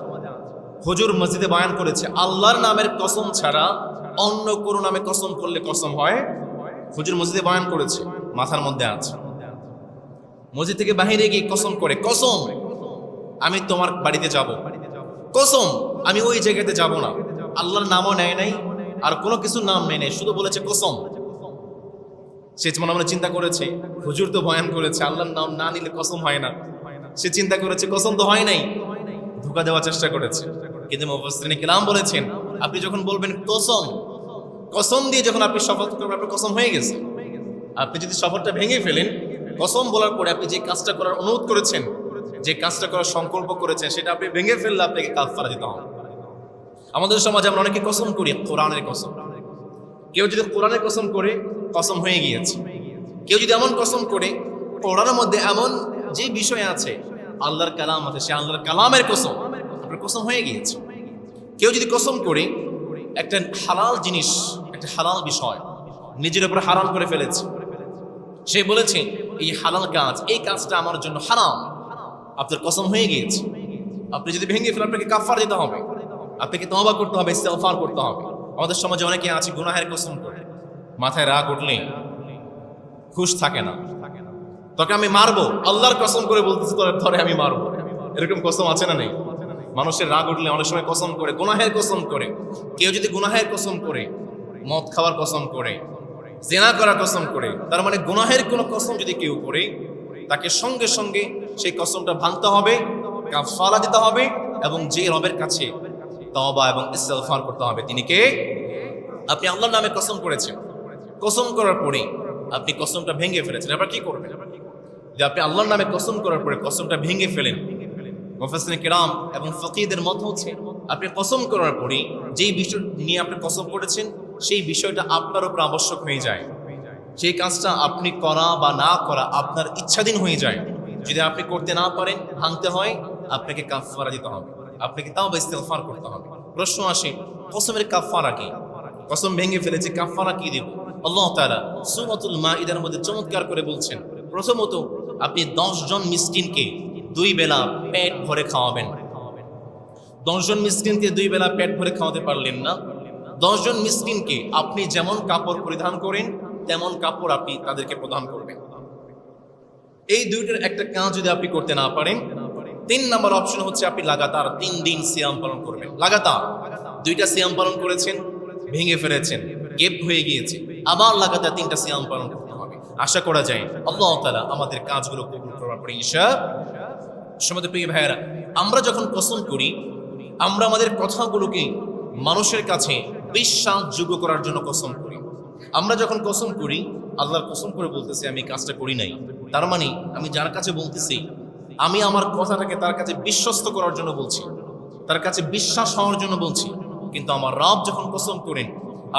হুজুর মসজিদে বয়ান করেছে আল্লাহর নামের কসম ছাড়া অন্য কোনো নামে কসম করলে কসম হয়। হুজুর মসজিদে বয়ান করেছে, মাথার মধ্যে আছে। মসজিদ থেকে বাহিরে গিয়ে কসম করে, কসম আমি তোমার বাড়িতে যাব, কসম আমি ওই জায়গাতে যাব না। আল্লাহর নামও নেয় নাই, আর কোনো কিছু নাম নেয় নাই, শুধু বলেছে কসম। সে মনে মনে চিন্তা করেছে, হুজুর তো বয়ান করেছে আল্লাহর নাম না নিলে কসম হয় না। সে চিন্তা করেছে কসম তো হয় নাই, ধোঁকা দেওয়ার চেষ্টা করেছে। কিন্তু মুফাসসিরিনে কিরাম বলেছেন, আপনি যখন বলবেন কসম, কসম দিয়ে যখন আপনি শপথ করবেন, আপনার কসম হয়ে গেছে। আপনি যদি শপথটা ভেঙে ফেলেন, কসম বলার পরে আপনি যে কাজটা করার অনুরোধ করেছেন, যে কাজটা করার সংকল্প করেছেন, সেটা আপনি ভেঙে ফেললে আপনাকে কাফারা দিতে হবে। আমাদের সমাজে আমরা অনেকে কসম করি কোরআনের কসম। কেউ যদি কোরআনের কসম করে, কসম হয়ে গিয়েছে। কেউ যদি এমন কসম করে, কোরআনের মধ্যে এমন যে বিষয় আছে, আল্লাহর কালাম আছে, সে আল্লাহর কালামের কসম, আপনার কসম হয়ে গিয়েছে। কেউ যদি কসম করে একটা হালাল জিনিস, একটা হালাল বিষয় নিজের উপর হারাম করে ফেলেছে, সে বলেছে এই হালাল কাজ, এই কাজটা আমার জন্য হারাম, আপনার কসম হয়ে গিয়েছে। আপনি যদি ভেঙে ফেলেন, আপনাকে কাফারা দিতে হবে, আপনাকে তওবা করতে হবে, ইস্তেগফার করতে হবে। আমাদের সমাজে অনেকে আছে গুনাহের কসম করে, মাথায় রাগ উঠলে হুঁশ থাকে না, তোকে আমি মারবো, আল্লাহর কসম করে বলতেছে তোর ধরে আমি মারবো। এরকম কসম আছে না নেই? মানুষের রাগ উঠলে অনেক সময় কসম করে, গুনাহের কসম করে। কেউ যদি গুনাহের কসম করে, মদ খাওয়ার কসম করে, জিনা করার কসম করে, তার মানে গুনাহের কোনো কসম যদি কেউ করে, তাকে সঙ্গে সঙ্গে সেই কসমটা ভাঙতে হবে, কাফারা দিতে হবে, এবং যে রবের কাছে তওবা এবং ইস্তেগফার করতে হবে, তিনি কে? আপনি আল্লাহর নামে কসম করেছেন, কসম করার পরে আপনি কসমটা ভেঙে ফেলেছেন, এবার কি করবেন? যে আপনি আল্লাহর নামে কসম করার পরে কসমটা ভেঙে ফেলেন, মুফাসসিরিনে কিরাম এবং ফকিহদের মত হচ্ছে, আপনি কসম করার পরে যেই বিষয় নিয়ে আপনি কসম করেছেন, সেই বিষয়টা আপনার উপর আবশ্যক হয়ে যায়। সেই কাজটা আপনি করা বা না করা আপনার ইচ্ছাধীন হয়ে যায়। যদি আপনি করতে না পারেন, ভাঙতে হয়, আপনাকে কাফারা দিতে হবে, আপনাকে তাও ইস্তেগফার করতে হবে। প্রশ্ন আসে, কসমের কাফারা কি? কসম ভেঙে ফেলেছে, কাফারা কি দেব? আল্লাহ তাআলা সূরাতুল মাঈদার মধ্যে চমৎকার করে বলছেন, প্রথমত আপনি 10 জন মিসকিনকে 2 বেলা পেট ভরে খাওয়াবেন। 10 জন মিসকিনকে 2 বেলা পেট ভরে খাওয়াতে পারলেন না, 10 জন মিসকিনকে আপনি যেমন কাপড় পরিধান করেন তেমন কাপড় আপনি তাদেরকে প্রদান করবেন। এই দুইটার একটা কাজ যদি আপনি করতে না পারেন, 3 নম্বর অপশন হচ্ছে আপনি লাগাতার 3 দিন সিয়াম পালন করবেন। লাগাতার 2টা সিয়াম পালন করেছেন, ভেঙে ফেলেছেন, গেপ হয়ে গিয়েছে, আবার লাগাতার 3টা সিয়াম পালন করতে হবে। আশা করা যায় আল্লাহ তাআলা আমাদের কাজগুলো কবুল করার পরে ইনশাআল্লাহ। সমাজের প্রিয় ভাইয়েরা, আমরা যখন কসম করি, আমরা আমাদের কথাগুলোকে মানুষের কাছে বিশ্বাসযোগ্য করার জন্য কসম করি। আমরা যখন কসম করি, আল্লাহর কসম করে বলতেছি আমি কাজটা করি নাই, তার মানে আমি যার কাছে বলতেছি, আমি আমার কথাটাকে তার কাছে বিশ্বস্ত করার জন্য বলছি, তার কাছে বিশ্বাস হওয়ার জন্য বলছি। কিন্তু আমার রব যখন কসম করেন,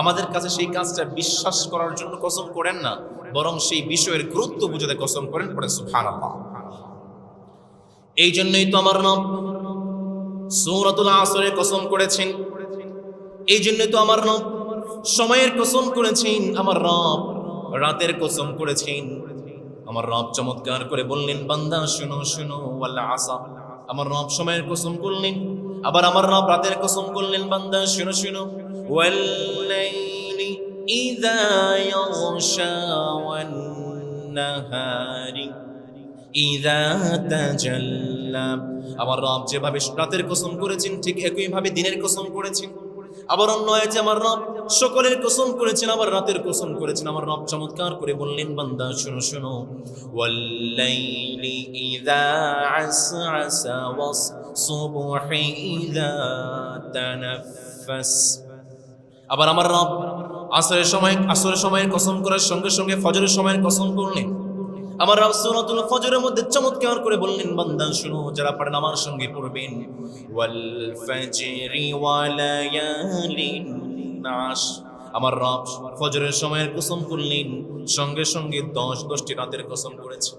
আমাদের কাছে সেই কাজটা বিশ্বাস করার জন্য কসম করেন না, বরং সেই বিষয়ের গুরুত্ব বুঝাতে কসম করেন। পড়ে সুবহানাল্লাহ। এই জন্যই তো আমার রব সূরাতুল আসরে কসম করেছেন, এই জন্যই তো আমার রব সময়ের কসম করেছেন, আমার রব রাতের কসম করেছেন। আমার রব চমৎকার করে বললেন, বান্দা শুনো শুনো, ওয়াল আসর। আমার রব সময়ের কসম করলেন, আবার আমার রব রাতের কসম করলেন, বান্দা শুনো শুনো, ওয়াল লাইলি ইযা ইয়াগশা ওয়ান নাহারি ইযা তাজাল্লা। আমার রব যেভাবে রাতের কসম করেছেন, ঠিক একই ভাবে দিনের কসম করেছেন। আবার অন্য আয়াতে আমার রব সকলের কসম করেছেন, আবার রাতের কসম করেছেন। আমার রব চমৎকার করে বললেন, বান্দা শুনো শুনো, ওয়াল্লাইলি ইযা আসআসা ওয়াস সুবহি ইযা তানাফফাস। আবার আমার রব আসরের সময়ের কসম করার সঙ্গে সঙ্গে ফজরের সময়ের কসম করলেন। আমার রব সূরাতুল ফজরের মধ্যে চমৎকার করে বললেন, বান্দা শুনো, যারা পারেন আমার সঙ্গে পড়বেন, ওয়াল ফাজরি ওয়া লায়ালিন নাশ। আমার রব ফজরের সময়ের কসম করলেন, সঙ্গে সঙ্গে 10টি রাতের কসম করেছেন।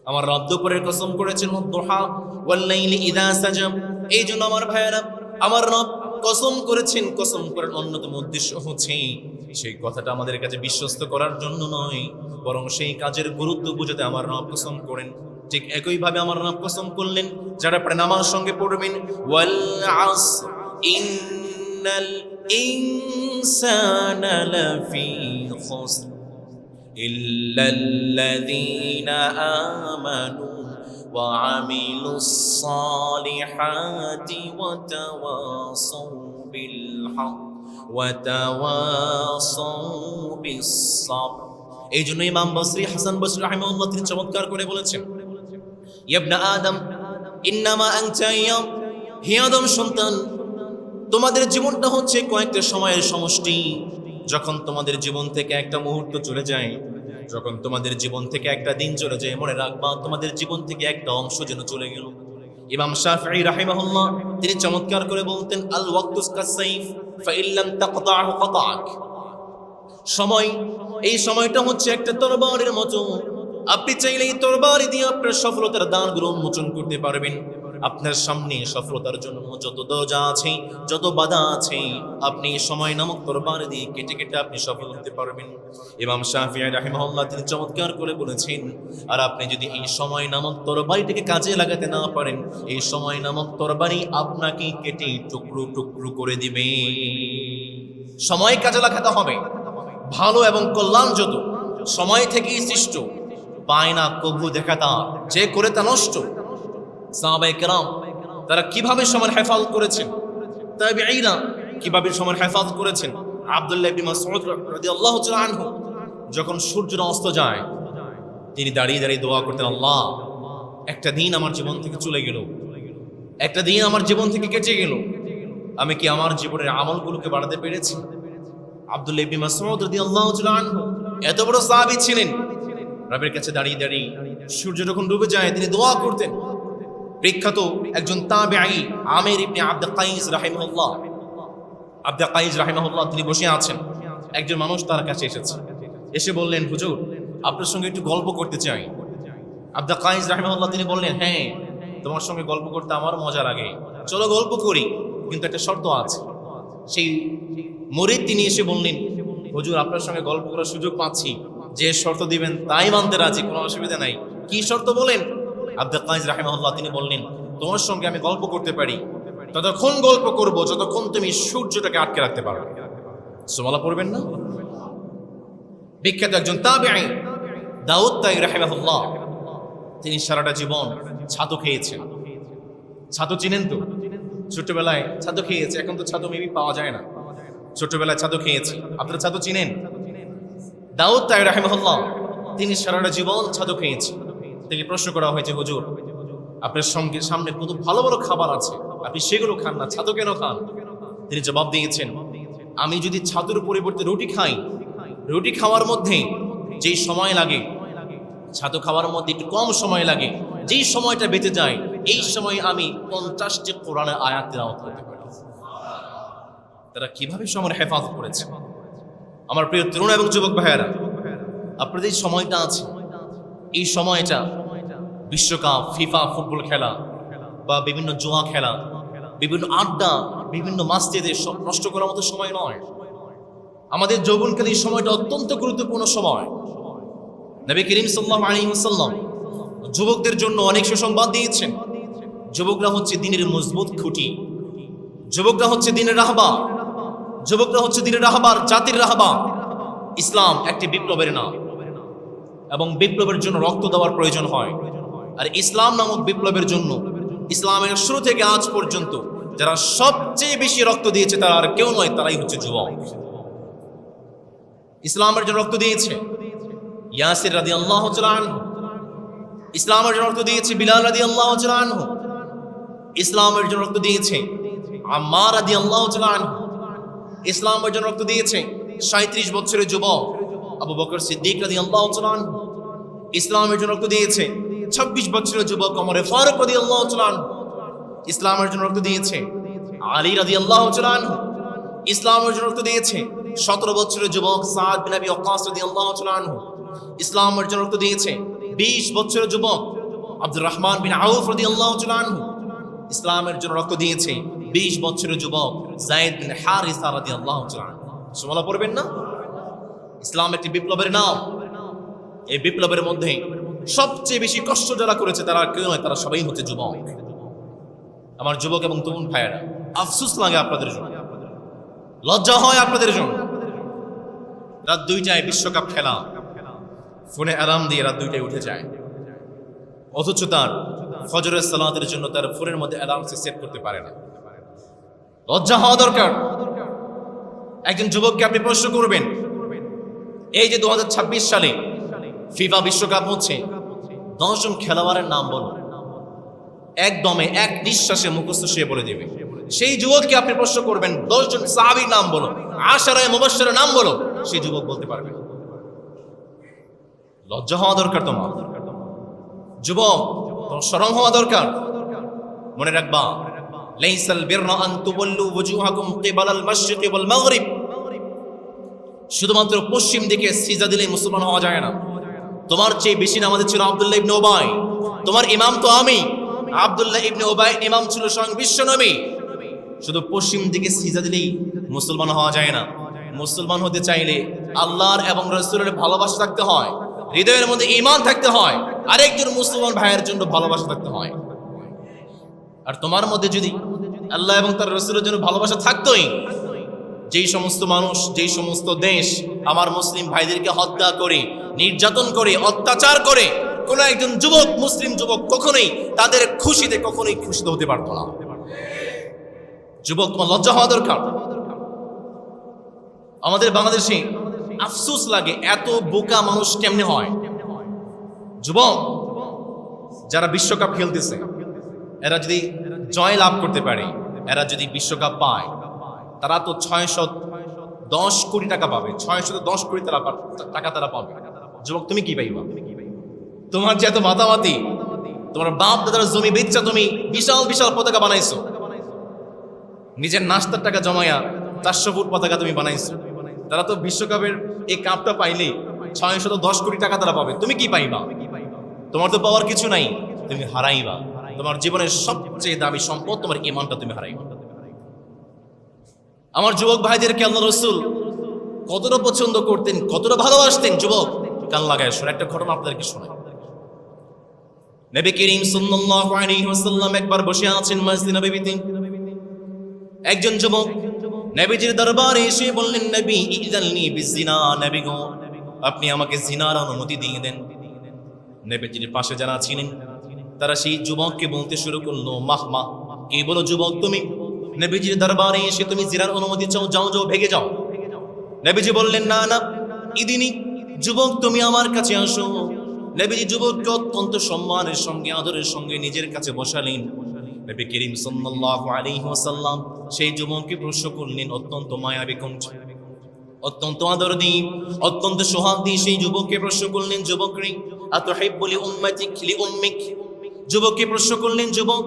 আমার রব দুপুরের কসম করেছেন, দুহা ওয়াল লাইলি ইযা সাজা। এই জন্য আমার ভাইয়েরা, আমার রব কসম করেছেন, কসম করার অন্যতম উদ্দেশ্য হচ্ছে সেই কথাটা আমাদের কাছে বিশ্বস্ত করার জন্য নয়, বরং সেই কাজের গুরুত্ব বুঝাতে আমার রব কসম করেন। ঠিক একইভাবে আমার রব কসম করলেন, যারা পড়েন আমার সঙ্গে পড়বেন, ওয়াল আসর ইন্নাল ইনসানা লাফি খুসর ইল্লাল্লাযীনা আমানু ওয়া আমিলুস সালিহাতি ওয়া তাওয়াসাউ বিল হক ওয়া তাওয়াসাউ বিস সাবর। এই জন্য ইমাম বসরি হাসান বসরি রাহিমাহুল্লাহ তিনি চমৎকার করে বলেছেন, ইবনা আদম ইন্নামা আনতা ইয়াম, হে আদম সন্তান, তোমাদের জীবনটা হচ্ছে কয়েকটা সময়ের সমষ্টি। যখন তোমাদের জীবন থেকে একটা মুহূর্ত চলে যায়, যখন তোমাদের জীবন থেকে একটা দিন চলে যায়, মনে রাখবা তোমাদের জীবন থেকে একটা অংশ যেন চলে গেল। ইমাম শাফিঈ রাহিমাহুল্লাহ তিনি চমৎকার করে বলতেন, আল ওয়াক্তু কাসাইফ ফাইল্লাম তাকতাহু কাতাক। সময়, এই সময়টা হচ্ছে একটা তরবারির মতো। আপনি চাইলে এই তরবারি দিয়ে আপনার সফলতার দ্বারগুলো উন্মোচন করতে পারবেন। আপনার সামনে সফলতার জন্য যত দরজা আছে, যত বাধা আছে, আপনি সময় নামক তরবারি দিয়ে কেটে কেটে আপনি সফল হতে পারবেন। ইমাম শাফিঈ রাহিমাহুল্লাহ তিনি চমৎকার করে বলেছেন, আর আপনি যদি এই সময় নামক তরবারিটাকে কাজে লাগাতে না পারেন, এই সময় নামক তরবারি আপনাকে কেটে টুকরো টুকরো করে দিবে। সময় কাজে লাগাতে হবে। ভালো এবং কল্যাণ যত সময় থেকেই সৃষ্ট, পায় না কবু দেখা তার, যে করে তা নষ্ট। সাহাবায়ে কেরাম তারা কিভাবে সময় হেফাজত করেছেন, তাবিঈরা কিভাবে সময় হেফাজত করেছেন। আব্দুল্লাহ ইবনে মাসউদ রাদিয়াল্লাহু তাআলা আনহু যখন সূর্য অস্ত যায়, তিনি দাঁড়িয়ে দাঁড়িয়ে দোয়া করতেন, আল্লাহ একটা দিন আমার জীবন থেকে চলে গেল, একটা দিন আমার জীবন থেকে কেটে গেল, আমি কি আমার জীবনের আমলগুলোকে বাড়াতে পেরেছি? আব্দুল্লাহ ইবনে মাসউদ রাদিয়াল্লাহু তাআলা আনহু এত বড় সাহাবী ছিলেন, রবের কাছে দাঁড়িয়ে দাঁড়িয়ে সূর্য যখন ডুবে যায় তিনি দোয়া করতেন। বিখ্যাত একজন তাবিঈ আমির ইবনে আব্দুল কাইস রাহিমাহুল্লাহ, আব্দুল কাইস রাহিমাহুল্লাহ তিনি বসে আছেন। একজন মানুষ তার কাছে এসেছে, এসে বললেন, হুজুর আপনার সঙ্গে একটু গল্প করতে চাই। আব্দুল কাইস রাহিমাহুল্লাহ তিনি বললেন, হ্যাঁ তোমার সঙ্গে গল্প করতে আমার মজা লাগে, চলো গল্প করি, কিন্তু একটা শর্ত আছে। সেই মুরিদ তিনি এসে বললেন, হুজুর আপনার সঙ্গে গল্প করার সুযোগ পাচ্ছি, যে শর্ত দিবেন তাই মানতে রাজি, কোনো অসুবিধা নাই। কি শর্ত বলেন? আব্দুল কাইস রাহিমাহুল্লাহ তিনি বললেন, তোমার সঙ্গে আমি গল্প করতে পারি, ততক্ষণ গল্প করব যতক্ষণ তুমি সূর্যটাকে আটকে রাখতে পারো। সুবহানাল্লাহ পড়বেন না? বিখ্যাত একজন তাবিঈ দাউদ তাই রাহিমাহুল্লাহ তিনি সারাটা জীবন ছাতু খেয়েছেন। ছাতু চিনেন তো? ছোটবেলায় ছাতু খেয়েছে, এখন তো ছাতু মেবি পাওয়া যায় না। ছোটবেলায় ছাতু খেয়েছে, আপনারা ছাতু চিনেন? দাউদ তাই রাহিমাহুল্লাহ তিনি সারাটা জীবন ছাতু খেয়েছে। থেকে প্রশ্ন করা হয়েছে, হুজুর আপনার সঙ্গে সামনে কত ভালো ভালো খাবার আছে, আপনি সেগুলো খান না, ছাতু কেন খান? তিনি জবাব দিয়েছেন, আমি যদি ছাতুর পরিবর্তে রুটি খাই, রুটি খাওয়ার মধ্যে যেই সময় লাগে, ছাতু খাওয়ার মধ্যে একটু কম সময় লাগে, যেই সময়টা বেঁচে যায় এই সময় আমি 50টি কোরআনের আয়াত তেলাওয়াত করতে পারি। তারা কিভাবে সময় হেফাজত করেছে। আমার প্রিয় তরুণ এবং যুবক ভাইয়েরা, আপনাদের সময়টা আছে, এই সময়টা বিশ্বকাপ, ফিফা ফুটবল খেলা বা বিভিন্ন জুয়া খেলা, বিভিন্ন আড্ডা, বিভিন্ন মাস্তিদের নষ্ট করার মতো সময় নয়। আমাদের যৌবনকালে এই সময়টা অত্যন্ত গুরুত্বপূর্ণ সময়। নবী করিম সাল্লাল্লাহু আলাইহি ওয়াসাল্লাম যুবকদের জন্য অনেক সুসংবাদ দিয়েছেন। যুবকরা হচ্ছে দিনের মজবুত খুঁটি, যুবকরা হচ্ছে দিনের রাহবার, যুবকরা হচ্ছে দিনের রাহবার, জাতির রাহবার। ইসলাম একটি বিপ্লবের নাম এবং বিপ্লবের জন্য রক্ত দেওয়ার প্রয়োজন হয়। আর ইসলাম নামক বিপ্লবের জন্য ইসলামের শুরু থেকে আজ পর্যন্ত যারা সবচেয়ে বেশি রক্ত দিয়েছে তারা আর কেউ নয়, তারাই হচ্ছে যুবক। ইসলামের জন্য রক্ত দিয়েছে ইয়াসির রাদিয়াল্লাহু তাআলা আনহু, ইসলামের জন্য রক্ত দিয়েছে বিলাল রাদিয়াল্লাহু তাআলা আনহু, ইসলামের জন্য রক্ত দিয়েছে আম্মার রাদিয়াল্লাহু তাআলা আনহু, ইসলামের জন্য রক্ত দিয়েছে 37 বছরের যুবক আবু বকর সিদ্দিক রাদিয়াল্লাহু তাআলা আনহু, ইসলামের জন্য রক্ত দিয়েছে 26 বছরের যুবক ওমর ফারুক রাদিয়াল্লাহু তাআলা আনহু, ইসলামের জন্য রক্ত দিয়েছে আলী রাদিয়াল্লাহু তাআলা আনহু, ইসলামের জন্য রক্ত দিয়েছে 17 বছরের যুবক সাদ বিন আবি ওয়াক্কাস রাদিয়াল্লাহু তাআলা আনহু, ইসলামের জন্য রক্ত দিয়েছে 20 বছরের যুবক আব্দুর রহমান বিন আউফ রাদিয়াল্লাহু তাআলা আনহু, ইসলামের জন্য রক্ত দিয়েছে 20 বছরের যুবক যায়েদ বিন হারিসা রাদিয়াল্লাহু তাআলা আনহু। সুবহানাল্লাহ পড়বেন না? ইসলাম একটি বিপ্লবের নাম। এই বিপ্লবের মধ্যে সবচেয়ে বেশি কষ্ট যারা করেছে তারা কেউ নয়, তারা সবাই হচ্ছে যুবক। আমার যুবক এবং তরুণ ভাইয়েরা, আফসোস লাগে আপনাদের জন্য, লজ্জা হয় আপনাদের জন্য। রাত 2টায় বিশ্বকাপ খেলা, ফোনে অ্যালার্ম দিয়ে রাত 2টায় উঠে যায়, অথচ তার ফজরের সালাতের জন্য তার ফোনের মধ্যে অ্যালার্ম সেট করতে পারে না। লজ্জা হওয়া দরকার। একজন যুবককে আপনি প্রশ্ন করবেন, এই যে 2026 সালে ফিফা বিশ্বকাপ হচ্ছে, 10 জন খেলোয়াড়ের নাম বলো, একদমে এক নিঃশ্বাসে মুখস্থ সে বলে দেবে। সেই যুবককে আপনি প্রশ্ন করবেন 10 জন সাহাবীর নাম বলো, আশারায়ে মুবাশশিরের নাম বলো, সেই যুবক বলতে পারবে। লজ্জা হওয়া দরকার তোমার। যুবক, তোমার শরম হওয়া দরকার। মনে রাখবা, লাইসাল বিররা আন তুওয়াল্লু ওয়ুজুহাকুম কিবালাল মাশরিকি ওয়াল মাগরিব, শুধুমাত্র পশ্চিম দিকে সিজদা দিলে মুসলমান হওয়া যায় না। তোমার চেয়ে বেশি নামাজি ছিল আব্দুল্লাহ ইবনে উবাই, তোমার ইমাম তো আমি। আব্দুল্লাহ ইবনে উবাই ইমাম ছিল স্বয়ং বিশ্বনবী। শুধু পশ্চিম দিকে সিজদা দিলেই মুসলমান হওয়া যায় না। মুসলমান হতে চাইলে আল্লাহর এবং রাসূলের ভালোবাসা থাকতে হয়, হৃদয়ের মধ্যে ঈমান থাকতে হয়, আরেকজন মুসলমান ভাইয়ের জন্য ভালোবাসা থাকতে হয়। আর তোমার মধ্যে যদি আল্লাহ এবং তার রাসূলের জন্য ভালোবাসা থাকতোই, যেই সমস্ত মানুষ, যেই সমস্ত দেশ আমার মুসলিম ভাইদেরকে হত্যা করে, নির্যাতন করে, অত্যাচার করে, কোন একজন যুবক, মুসলিম যুবক কখনোই তাদের খুশিতে কখনোই খুশি হতে পারতো না। যুবক, তোমার লজ্জা হওয়া দরকার। আমাদের বাংলাদেশে আফসোস লাগে, এত বোকা মানুষ কেমনে হয়। যুবক, যারা বিশ্বকাপ খেলতেছে, এরা যদি জয় লাভ করতে পারে, এরা যদি বিশ্বকাপ পায়, তারা তো 610 কোটি টাকা পাবে। 610 কোটি টাকা তারা পাবে। যুবক, তুমি কি পাইবা? তোমার যে এত মাতামাতি, তোমার বাপ দাদার জমি বেচা তুমি বিশাল বিশাল পতাকা বানাইছো, নিজের নাস্তার টাকা জমায়া 400 ফুট পতাকা তুমি বানাইছো। তারা তো বিশ্বকাপের এই কাপটা পাইলে 610 কোটি টাকা তারা পাবে। তুমি কি পাইবা? তোমার তো পাওয়ার কিছু নাই, তুমি হারাইবা। তোমার জীবনের সবচেয়ে দামি সম্পদ তোমার ঈমানটা তুমি হারাইবা। আমার যুবক ভাইদেরকে আল্লাহ রাসূল কতটা পছন্দ করতেন, কতটা ভালোবাসতেন। যুবক, কান লাগায় শোনো, একটা ঘটনা আপনাদেরকে শোনাই। নবী করিম সাল্লাল্লাহু আলাইহি ওয়াসাল্লাম একবার বসে আছেন মসজিদ নববীতে। একজন যুবক নবীজির দরবারে এসে বললেন, নবী ইযালনি বিজিনা, নবী গো আপনি আমাকে জিনার অনুমতি দিয়ে দেন। নবীজির পাশে যারা ছিলেন তারা সেই যুবককে বলতে শুরু করলো, মাহ মাহ, কি বলো যুবক তুমি? নবীজির দরবারে এসে তুমি জিনার অনুমতি চাও, যাও যাও ভেগে যাও। নবীজি বললেন, না না, ইদিনি, যুবক তুমি আমার কাছে আসো। নবীজি যুবককে অত্যন্ত সম্মানের সঙ্গে, আদরের সঙ্গে নিজের কাছে বসালেন। নবী করিম সাল্লাল্লাহু আলাইহি ওয়াসাল্লাম সেই যুবককে প্রশ্ন করলেন, অত্যন্ত মায়াবী কণ্ঠে, অত্যন্ত আদর দিয়ে, অত্যন্ত সোহাগ দিয়ে সেই যুবককে প্রশ্ন করলেন, যুবক রে আতুহিব্বু লি উম্মাতিক লি উম্মিক। যুবককে প্রশ্ন করলেন, যুবক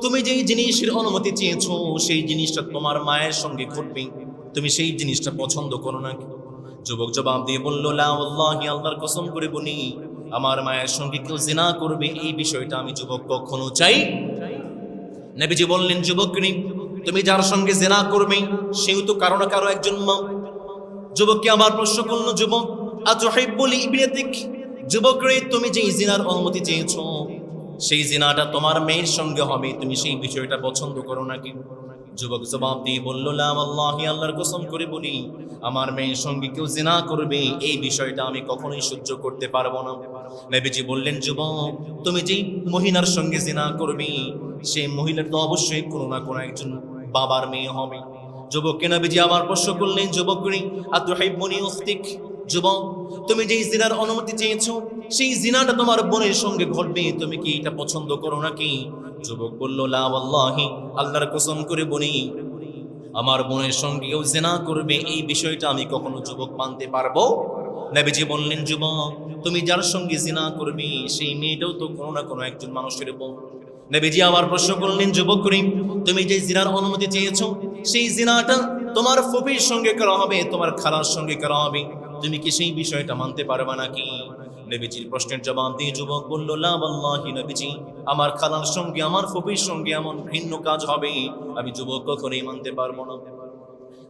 তুমি যেই জিনিসের অনুমতি চেয়েছো সেই জিনিসটা তোমার মায়ের সঙ্গে ঘটবে, তুমি সেই জিনিসটা পছন্দ করো না? যুবক জবাব দিয়ে বলল, লা ওয়াল্লাহি, আল্লাহর কসম করে বলি, আমার মায়ের সঙ্গে কেউ জিনা করবে এই বিষয়টা আমি যুবক কখনো চাই। নবীজি বললেন, যুবক রে তুমি যার সঙ্গে জিনা করবে সেও তো কারো না কারো একজন মা। যুবককে আবার প্রশ্ন করলো, যুবক আতুহিব্বু লি ইবনাতিক, যুবক রে তুমি যেই জিনার অনুমতি চেয়েছো সেই জিনাটা তোমার মেয়ের সঙ্গে হবে, তুমি সেই বিষয়টা পছন্দ করো নাকি? যুবক জবাব দিয়ে বলল, লা ওয়াল্লাহি, আল্লাহর কসম করে বলি, আমার মেয়ের সঙ্গে কেউ জিনা করবে এই বিষয়টা আমি কখনোই সহ্য করতে পারবো না। নবীজি বললেন, যুবক তুমি যেই মহিলার সঙ্গে জিনা করবে সেই মহিলার তো অবশ্যই কোনো না কোনো একজন বাবার মেয়ে হবে। যুবককে নবীজি আবার প্রশ্ন করলেন, যুবক রে আতুহিব্বুনি উখতিক, যুবক তুমি যেই জিনার অনুমতি চেয়েছো সেই জিনাটা তোমার বোনের সঙ্গে ঘটবে, তুমি কি এটা পছন্দ করো নাকি? যুবক বলল, লা ওয়াল্লাহি, আল্লাহর কসম করে বলি, আমার বোনের সঙ্গে কেউ জিনা করবে এই বিষয়টা আমি কখনো যুবক মানতে পারবো? নবীজি বললেন, যুবক তুমি যার সঙ্গে জিনা করবে সেই মেয়েটাও তো কোনো না কোনো একজন মানুষের বোন। নবীজি আবার প্রশ্ন করলেন, যুবক করিম তুমি যে জিনার অনুমতি চেয়েছো সেই জিনাটা তোমার ফুফির সঙ্গে করা হবে, তোমার খালার সঙ্গে করা হবে, তুমি কি সেই বিষয়টা মানতে পারবে নাকি? নবীজির প্রশ্নের জবাব দিয়ে যুবক বলল, লা ওয়াল্লাহি নবীজি, আমার খালার সঙ্গে আমার ফুফির সঙ্গে এমন ঘৃণ্য কাজ হবে আমি যুবক কখনোই মানতে পারবো না।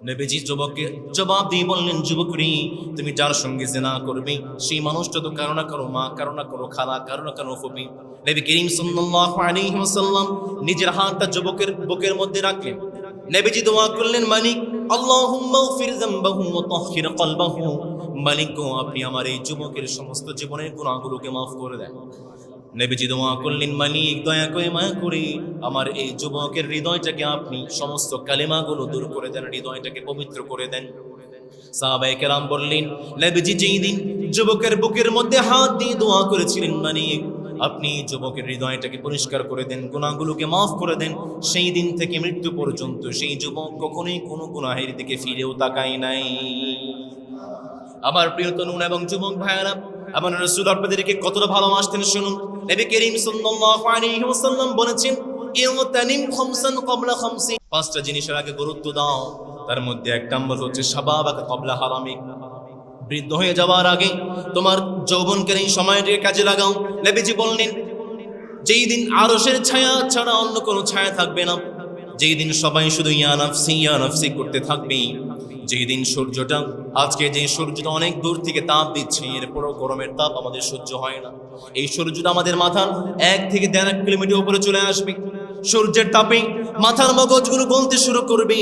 নবীজি যুবককে জবাব দিয়ে বললেন, যুবক রে তুমি যার সঙ্গে জিনা করবে সেই মানুষটা তো কারো না কারো মা, কারো না কারো খালা, কারো না কারো ফুফি। নবী করিম সাল্লাল্লাহু আলাইহি ওয়াসাল্লাম নিজের হাতটা যুবকের বুকের মধ্যে রাখলেন। নবীজি দোয়া করলেন, মালিক আল্লাহুম্মা গফির যামবাহু ওয়া তাহহির কলবাহু, মালিক গো আপনি আমার এই যুবকের সমস্ত জীবনের গুনাহগুলোকে মাফ করে দেন। নবীজি দোয়া করলেন, মালিক দয়া করে মায়া করে আমার এই যুবকের হৃদয়টাকে আপনি সমস্ত কালেমাগুলো দূর করে দেন, হৃদয়টাকে পবিত্র করে দেন। সাহাবায়ে কেরাম বললেন, নবীজি যেই দিন যুবকের বুকের মধ্যে হাত দিয়ে দোয়া করেছিলেন, মালিক আপনি যুবকের হৃদয়টাকে পরিষ্কার করে দেন, গুনাহগুলোকে মাফ করে দেন, সেই দিন থেকে মৃত্যু পর্যন্ত সেই যুবক কখনোই কোনো গুনাহের দিকে ফিরেও তাকায় নাই। আমার প্রিয় তরুণ এবং যুবক ভাইয়েরা, আমার রাসূল আপনাদেরকে কতটা ভালোবাসতেন শুনুন। নবী করিম সাল্লাল্লাহু আলাইহি ওয়াসাল্লাম বলেছেন, ইউতানিম খামসান ক্বাবলা খামসিন, পাঁচটা জিনিসের আগে গুরুত্ব দাও। তার মধ্যে এক নম্বর হচ্ছে শাবাবাকা ক্বাবলা হারামিক, বৃদ্ধ হয়ে যাওয়ার আগে তোমার যৌবনকার এই সময়টিকে কাজে লাগাও। নবীজি বললেন, যেই দিন আরশের ছায়া ছাড়া অন্য কোনো ছায়া থাকবে না, যেই দিন সবাই শুধু ইয়া নাফসি করতে থাকবে, যেই দিন সূর্যটা, আজকে যে সূর্যটা অনেক দূর থেকে তাপ দিচ্ছে, এরপরও গরমের তাপ আমাদের সহ্য হয় না, এই সূর্যটা আমাদের মাথার 1 থেকে 1.5 কিলোমিটার উপরে চলে আসবে। সূর্যের তাপে মাথার মগজগুলো গলতে শুরু করবে,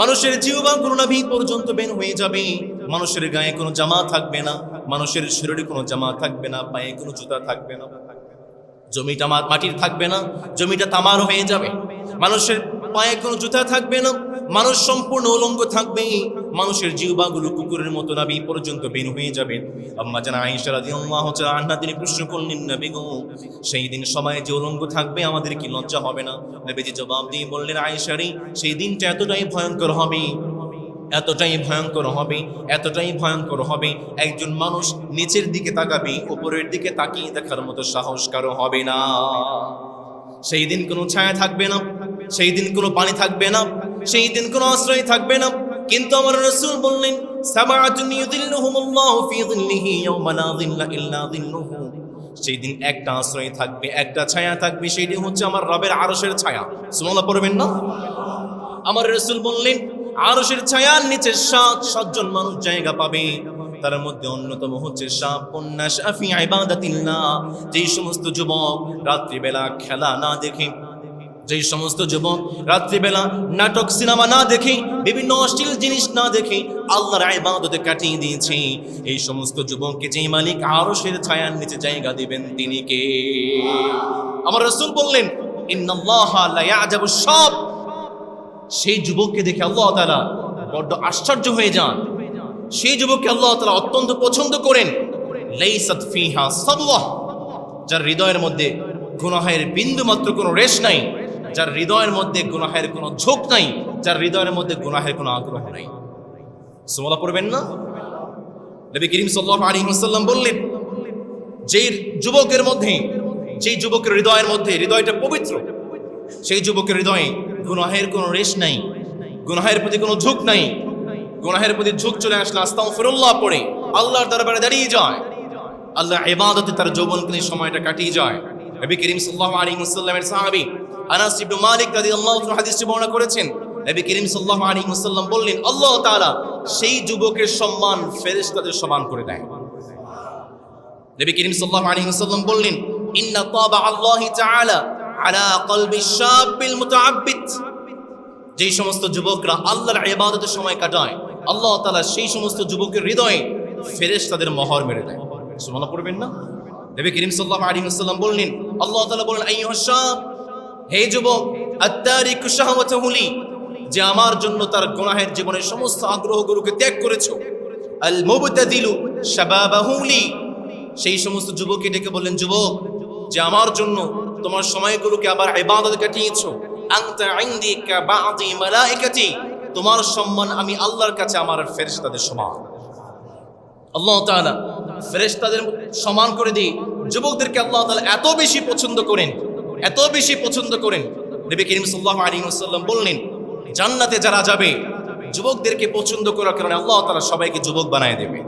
মানুষের জিহ্বা কোনো নাভি পর্যন্ত বের হয়ে যাবে, মানুষের গায়ে কোনো জামা থাকবে না, মানুষের শরীরে কোনো জামা থাকবে না, পায়ে কোনো জুতা থাকবে না, জমিটা মাটির থাকবে না, জমিটা তামার হয়ে যাবে, মানুষের পায়ে কোনো জুতা থাকবে না, মানুষ সম্পূর্ণ উলঙ্গ থাকবে, মানুষের জিহ্বাগুলো কুকুরের মতো নাভি পর্যন্ত বের হয়ে যাবে। আম্মা জান আয়েশা রাদিয়াল্লাহু তাআলা আনহা তিনি প্রশ্ন করলেন, নবী গো সেই দিন সময় যে উলঙ্গ থাকবে আমাদের কি লজ্জা হবে না? নবীজি জবাব দিয়ে বললেন, আয়েশা রে সেই দিনটা এতটাই ভয়ঙ্কর হবে, এতটাই ভয়ঙ্কর হবে, এতটাই ভয়ঙ্কর হবে, একজন মানুষ নিচের দিকে তাকাবে, উপরের দিকে তাকিয়ে দেখার মতো সাহস কারো হবে না। সেই দিন কোনো ছায়া থাকবে না, সেই দিন কোনো পানি থাকবে না, সেই দিন কোনো আশ্রয় থাকবে না। কিন্তু আমার রাসূল বললেন, সাবআতুন ইউযিল্লুহুমুল্লাহু ফি যিল্লিহি ইয়াওমা লা যিল্লা ইল্লা যিল্লুহু, সেই দিন একটা আশ্রয় থাকবে, একটা ছায়া থাকবে, সেটি হচ্ছে আমার রবের আরশের ছায়া। সুবহানাল্লাহ পড়বেন না? আমার রাসূল বললেন, আরশের ছায়ার নিচে 7 জন মানুষ জায়গা পাবে, তার মধ্যে অন্যতম হচ্ছে শাবুন নাশআ ফি ইবাদাতিল্লাহ, যেই সমস্ত যুবক রাত্রিবেলা খেলা না দেখে, যেই সমস্ত যুবক রাত্রিবেলা নাটক সিনেমা না দেখে, বিভিন্ন অশ্লীল জিনিস না দেখে আল্লাহর ইবাদতে কাটিয়ে দিয়েছে, এই সমস্ত যুবককে যেই মালিক আরশের ছায়ার নিচে জায়গা দিবেন তিনি কে? আমার রাসূল বললেন, ইন্নাল্লাহা লা ইয়াজাবু শাব, সেই যুবককে দেখে আল্লাহ তাআলা বড্ড আশ্চর্য হয়ে যান, সেই যুবককে আল্লাহ তাআলা অত্যন্ত পছন্দ করেন। লাইসাত ফিহা সাবওয়া, যার হৃদয়ের মধ্যে গুনাহের বিন্দু মাত্র কোনো রেশ নাই, যার হৃদয়ের মধ্যে গুনাহের কোনো ঝোঁক নাই, যার হৃদয়ের মধ্যে গুনাহের কোনো আগ্রহ নাই। সুবহানাল্লাহ পড়বেন না? নবী করিম সাল্লাল্লাহু আলাইহি ওয়াসাল্লাম বললেন, যেই যুবকের মধ্যে, যেই যুবকের হৃদয়ের মধ্যে হৃদয়টা পবিত্র, সেই যুবকের হৃদয়ে গুনাহের কোনো রেশ নাই, গুনাহের প্রতি কোনো ঝোঁক নাই, গুনাহের প্রতি ঝোঁক চলে আসলে আস্তাগফিরুল্লাহ পড়ে আল্লাহর দরবারে দাঁড়িয়ে যায়, আল্লাহর ইবাদতে তার যৌবনকালীন সময়টা কাটিয়ে যায়। নবী করিম সাল্লাল্লাহু আলাইহি ওয়াসাল্লামের সাহাবী আনাস ইবনে মালিক রাদিয়াল্লাহু তাআলা হাদিসটি বর্ণনা করেছেন, নবী করিম সাল্লাল্লাহু আলাইহি ওয়াসাল্লাম বললেন, আল্লাহ তাআলা সেই যুবকের সম্মান ফেরেশতাদের সমান করে দেয়। নবী করিম সাল্লাল্লাহু আলাইহি ওয়াসাল্লাম বললেন, ইন্না তাবা আল্লাহি তাআলা আলা কলবি শাবিল মুতাআব্বিদ, যেই সমস্ত যুবকরা আল্লাহর ইবাদতে সময় কাটায় আল্লাহ তাআলা সেই সমস্ত যুবকের হৃদয়ে ফেরেশতাদের মোহর মেরে দেয়। সুবহানাল্লাহ পড়বেন না? নবী করিম সাল্লাল্লাহু আলাইহি ওয়াসাল্লাম বললেন, আল্লাহ তাআলা বলেন, আইয়ুহাশ শাব, হে যুবক, আত-তারিকু শাহওয়াতাহু লি, যে আমার জন্য তার গুনাহের জীবনের সমস্ত আগ্রহগুলোকে ত্যাগ করেছো, আল মুবতাদিলু শাবাবাহু লি, সেই সমস্ত যুবককে ডেকে বললেন, যুবক যে আমার জন্য তোমার সময়গুলোকে আবার ইবাদতে কাটিয়েছো, আনতা ইনদি কা বা'দি মালাইকাতি, তোমার সম্মান আমি আল্লাহর কাছে আমার ফেরেশতাদের সমান। আল্লাহ তাআলা ফেরেশতাদের সমান করে দিয়ে যুবকদেরকে আল্লাহ তাআলা এত বেশি পছন্দ করেন, এত বেশি পছন্দ করেন। নবী করিম সাল্লাল্লাহু আলাইহি ওয়াসাল্লাম বললেন, জান্নাতে যারা যাবে যুবকদেরকে পছন্দ করার কারণে আল্লাহ তাআলা সবাইকে যুবক বানায় দেবে।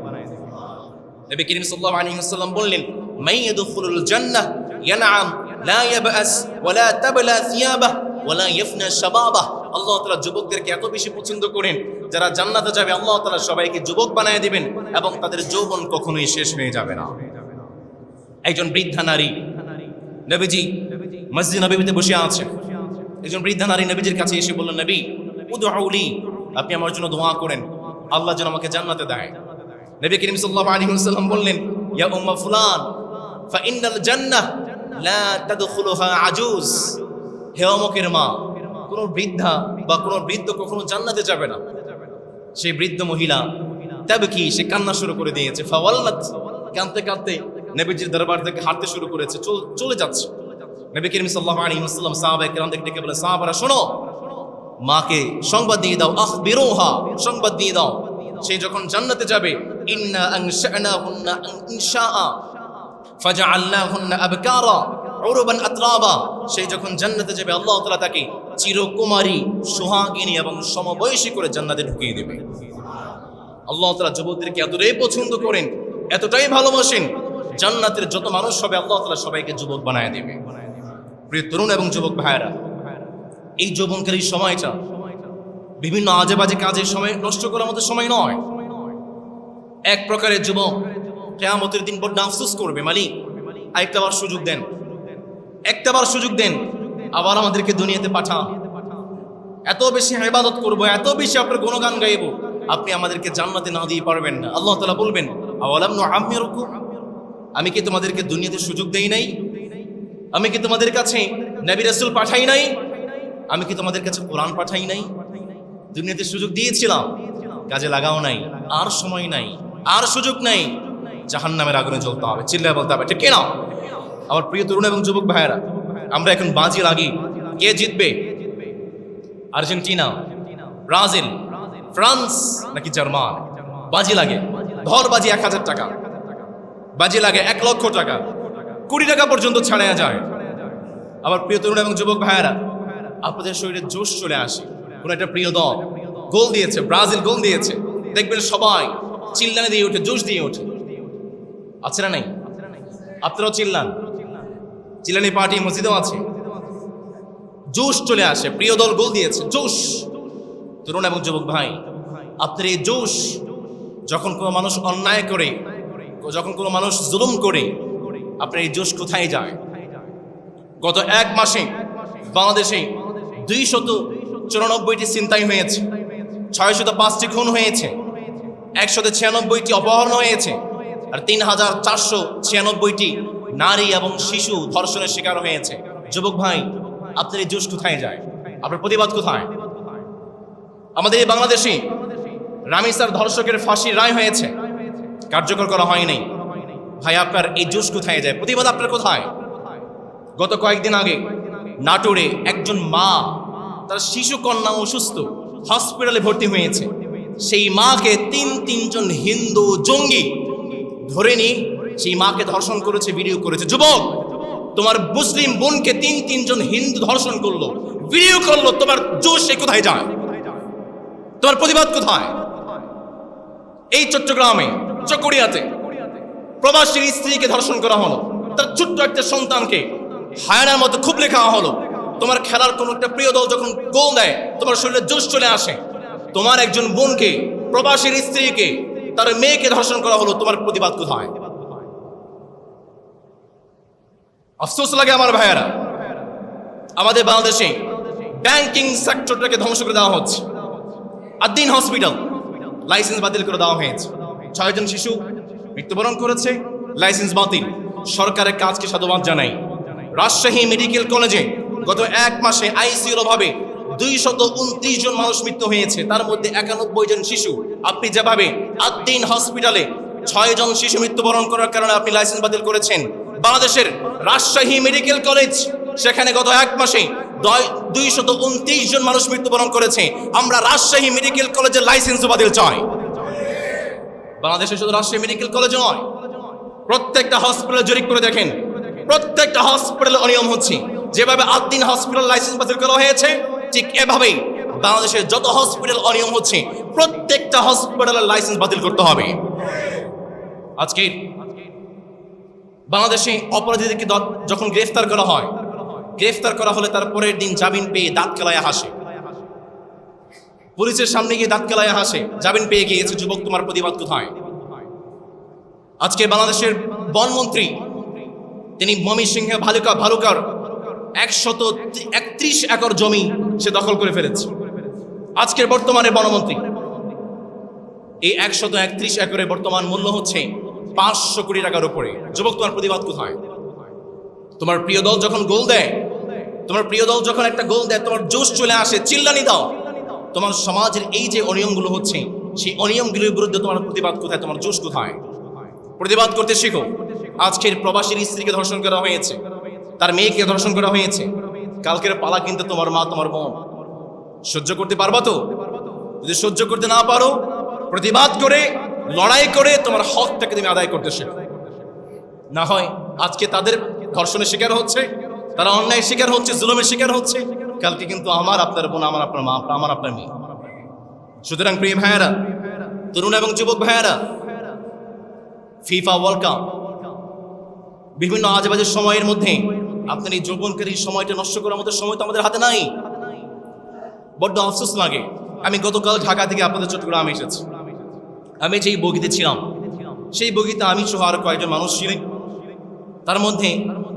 নবী করিম সাল্লাল্লাহু আলাইহি ওয়াসাল্লাম বললেন, মান ইয়াদখুলুল জান্নাহ ইয়ানআম লা ইয়াবআস ওয়া লা তাবলা সিয়াবাহ ওয়া লা ইয়াফনা শাবাবাহ, আল্লাহ তাআলা যুবকদেরকে এত বেশি পছন্দ করেন, যারা জান্নাতে যাবে আল্লাহ তাআলা সবাইকে যুবক বানায় দিবেন এবং তাদের যৌবন কখনোই শেষ হয়ে যাবে না। একজন বৃদ্ধা নারী নবীজি মসজিদ নববীতে বসে আছেন, একজন বৃদ্ধা নারী নবীজির কাছে এসে বললেন, নবী উদউলি আপনি আমার জন্য দোয়া করেন, আল্লাহ যেন আমাকে জান্নাতে দেয়। নবী করিম সাল্লাল্লাহু আলাইহি ওয়াসাল্লাম বললেন, ইয়া উম্মা ফুলান ফাইন্নাল জান্নাহ লা তাদখুলুহা আজুজ। হে অমুকের মা, কোন বৃদ্ধা বা কোন বৃদ্ধ কখনো জান্নাতে যাবে না। সেই বৃদ্ধ মহিলা তাবকি, সে কান্না শুরু করে দিয়েছে। ফাওয়াল্লাত, কাঁদতে কাঁদতে নবীজির দরবার থেকে হাঁটতে শুরু করেছে, চলে যাচ্ছে। নবী করিম সাল্লাল্লাহু আলাইহি ওয়াসাল্লাম সাহাবায়ে কেরামদের ডেকে বলে, সাহাবারা শোনো, মাকে সংবাদ দিয়ে দাও, আখবিরুহা, সংবাদ দিয়ে দাও, সে যখন জান্নাতে যাবে, ইন্না আনশানাহুন্না ইনশাআ ফাজআলনাহুন্না আবকারা উরবান আতরাবা, সে যখন জান্নাতে যাবে আল্লাহ তাআলা তাকে চিরকুমারী, সোহাগিনী এবং সমবয়সী করে জান্নাতে ঢুকিয়ে দেবে। আল্লাহ তাআলা যুবকদেরকে এতটাই পছন্দ করেন, এতটাই ভালোবাসেন, জান্নাতের যত মানুষ হবে আল্লাহ তাআলা সবাইকে যুবক বানায় দেবে। প্রিয় তরুণ এবং যুবক ভাইয়েরা, এই যৌবনকার এই সময়টা বিভিন্ন আজে বাজে কাজের সময় নষ্ট করার মতো সময় নয়। এক প্রকারের যুবক কিয়ামতের দিন বড় আফসোস করবে, মালিক আরেকটাবার সুযোগ দেন, একটাবার সুযোগ দেন, আবার আমাদেরকে দুনিয়াতে পাঠান, এত বেশি ইবাদত করব, এত বেশি আপনার গুণগান গাইব, আপনি আমাদেরকে জান্নাতে না দিয়ে পারবেন না। আল্লাহ তাআলা বলবেন, আওয়ালাম নুআম্মিরুকুম, আমি কি তোমাদেরকে দুনিয়াতে সুযোগ দেই নাই? আমি কি তোমাদের কাছে নবী রাসূল পাঠাই নাই? আমি কি তোমাদের কাছে কোরআন পাঠাই নাই? দুনিয়াতে সুযোগ দিয়েছিলাম, কাজে লাগাও নাই, আর সময় নাই, আর সুযোগ নাই, জাহান্নামের আগুনে জ্বলতে হবে, চিল্লায় বলতে হবে, ঠিক কিনা? আমার প্রিয় তরুণ এবং যুবক ভাইয়েরা, আমরা এখন বাজি লাগি, কে জিতবে? আর্জেন্টিনা, ব্রাজিল, ফ্রান্স নাকি জার্মান? বাজি লাগে, ধর বাজি 1000 টাকা, বাজি লাগে 1 লক্ষ টাকা, 20 টাকা পর্যন্ত ছাড়া যায়। আমার প্রিয় তরুণ এবং যুবক ভাইয়েরা, আপনাদের শরীরে জোশ চলে আসে, কোন একটা প্রিয় দল গোল দিয়েছে, ব্রাজিল গোল দিয়েছে, দেখবেন সবাই চিল্লানি দিয়ে ওঠে, জোশ দিয়ে ওঠে, আছে না নাই? আপনারাও চিল্লান, চিল্লানি পার্টি মসজিদেও আছে, জোশ চলে আসে, প্রিয় দল গোল দিয়েছে, জোশ। তরুণ এবং যুবক ভাই, আপনার এই জোশ, যখন কোনো মানুষ অন্যায় করে, যখন কোনো মানুষ জুলুম করে, আপনার এই জোশ কোথায় যায়? গত 1 মাসে বাংলাদেশে 294টি ছিনতাই হয়েছে, 605টি খুন হয়েছে, 196টি অপহরণ হয়েছে, আর 3496টি নারী এবং শিশু ধর্ষণের শিকার হয়েছে। যুবক ভাই, আপনার এই জোশ কোথায় যায়? আপনার প্রতিবাদ কোথায়? আমাদের এই বাংলাদেশে রামিসার ধর্ষকের ফাঁসির রায় হয়েছে, কার্যকর করা হয়নি। ভাই, আপনার এই জোশ কোথায় যায়? প্রতিবাদ আপনার কোথায়? গত কয়েকদিন আগে নাটোরে একজন মা, তার শিশু কন্যা অসুস্থ, হসপিটালে ভর্তি হয়েছে, সেই মাকে তিনজন হিন্দু জঙ্গি ধরে নিয়ে সেই মাকে ধর্ষণ করেছে, ভিডিও করেছে। যুবক, তোমার মুসলিম বোনকে তিনজন হিন্দু ধর্ষণ করলো, ভিডিও করলো, তোমার জোশ কোথায় যায়? তোমার প্রতিবাদ কোথায়? এই চট্টগ্রামে চকরিয়াতে প্রবাসীর স্ত্রীকে ধর্ষণ করা হলো, তার ছোট্ট একটা সন্তানকে হায়নার মতো খুব লেখা হলো। তোমার খেলার কোন একটা প্রিয় দল যখন গোল দেয়, তোমার শরীরে জোশ চলে আসে। তোমার একজন বোনকে, প্রবাসীর স্ত্রীকে, তার মেয়েকে ধর্ষণ করা হলো, তোমার প্রতিবাদ কোথায়? আফসোস লাগে আমার ভাইয়েরা, আমাদের বাংলাদেশে ব্যাংকিং সেক্টরটাকে ধ্বংস করে দেওয়া হচ্ছে। আদ্দিন হসপিটাল লাইসেন্স বাতিল করে দেওয়া হয়েছে, 6 জন শিশু মৃত্যুবরণ করেছে, লাইসেন্স বাতিল। সরকারের কাজকে সাধুবাদ জানাই। রাজশাহী মেডিকেল কলেজে গত 1 মাসে আইসিইউর অভাবে 229 জন মানুষ মৃত্যু হয়েছে, তার মধ্যে 91 জন শিশু। আপনি যেভাবে আদ্দিন হসপিটালে 6 জন শিশু মৃত্যুবরণ করার কারণে আপনি লাইসেন্স বাতিল করেছেন, বাংলাদেশের রাজশাহী মেডিকেল কলেজ, সেখানে গত 1 মাসে 229 জন মানুষ মৃত্যুবরণ করেছে। আমরা রাজশাহী মেডিকেল কলেজের লাইসেন্স বাতিল চাই। বাংলাদেশে শুধু রাজশাহী মেডিকেল কলেজ নয়, প্রত্যেকটা হসপিটালে জরিপ করে দেখেন, প্রত্যেকটা হসপিটালে অনিয়ম হচ্ছে। যেভাবে আদ্দিন হসপিটাল লাইসেন্স বাতিল করা হয়েছে, ঠিক এভাবেই বাংলাদেশের যত হসপিটাল অনিয়ম হচ্ছে, প্রত্যেকটা হসপিটালের লাইসেন্স বাতিল করতে হবে। আজকে বাংলাদেশে অপরাধীদেরকে যখন গ্রেফতার করা হয়, গ্রেফতার করা হলে তার পরের দিন জামিন পেয়ে দাঁত কেলায় হাসে, পুলিশের সামনে গিয়ে দাঁত কেলায় হাসে, জামিন পেয়ে গিয়েছে। যুবক, তোমার প্রতিবাদ কোথায়? আজকে বাংলাদেশের বনমন্ত্রী, তিনি ময়মনসিংহে ভালুকার 131 একর জমি সে দখল করে ফেলেছে। আজকের বর্তমানে বনমন্ত্রী এই 131 একরের বর্তমান মূল্য হচ্ছে 500 কোটি টাকার উপরে। যুবক, তোমার প্রতিবাদ কোথায়? তোমার প্রিয় দল যখন গোল দেয়, তোমার প্রিয় দল যখন একটা গোল দেয়, তোমার জোশ চলে আসে, চিল্লানি দাও। তোমার সমাজের এই যে অনিয়মগুলো হচ্ছে, সেই অনিয়মগুলোর বিরুদ্ধে তোমার প্রতিবাদ কোথায়? তোমার জোশ কোথায়? প্রতিবাদ করতে শিখো। আজকের প্রবাসীর স্ত্রীকে ধর্ষণ করা হয়েছে, তার মেয়েকে ধর্ষণ করা হয়েছে। কালকের পালা কিন্তু তোমার মা, তোমার বোন। সহ্য করতে পারবা তো? যদি সহ্য করতে না পারো, প্রতিবাদ করে, লড়াই করে তোমার হকটাকে তুমি আদায় করতে শেখো। না হয় আজকে তাদের ধর্ষণের শিকার হচ্ছে, তারা অন্যায় শিকার হচ্ছে, জুলুমের শিকার হচ্ছে, কালকে কিন্তু আমার আপনার বোন, আমার আপনার মা, আমার আপনার মেয়ে। সুতরাং প্রিয় ভাইয়েরা, তরুণ এবং যুবক ভাইয়েরা, ফিফা ওয়ার্ল্ড কাপ বিভিন্ন আজেবাজে সময়ের মধ্যে আপনার এই যৌবনকারী সময়টা নষ্ট করার মতো সময় তো আমাদের হাতে নাই। বড্ড আফসোস লাগে। আমি গতকাল ঢাকা থেকে আপনাদের চট্টগ্রামে এসেছি। আমি যেই বগিতে ছিলাম, সেই বগিতে আমি সহ আরো কয়েকজন মানুষ ছিলেন। তার মধ্যে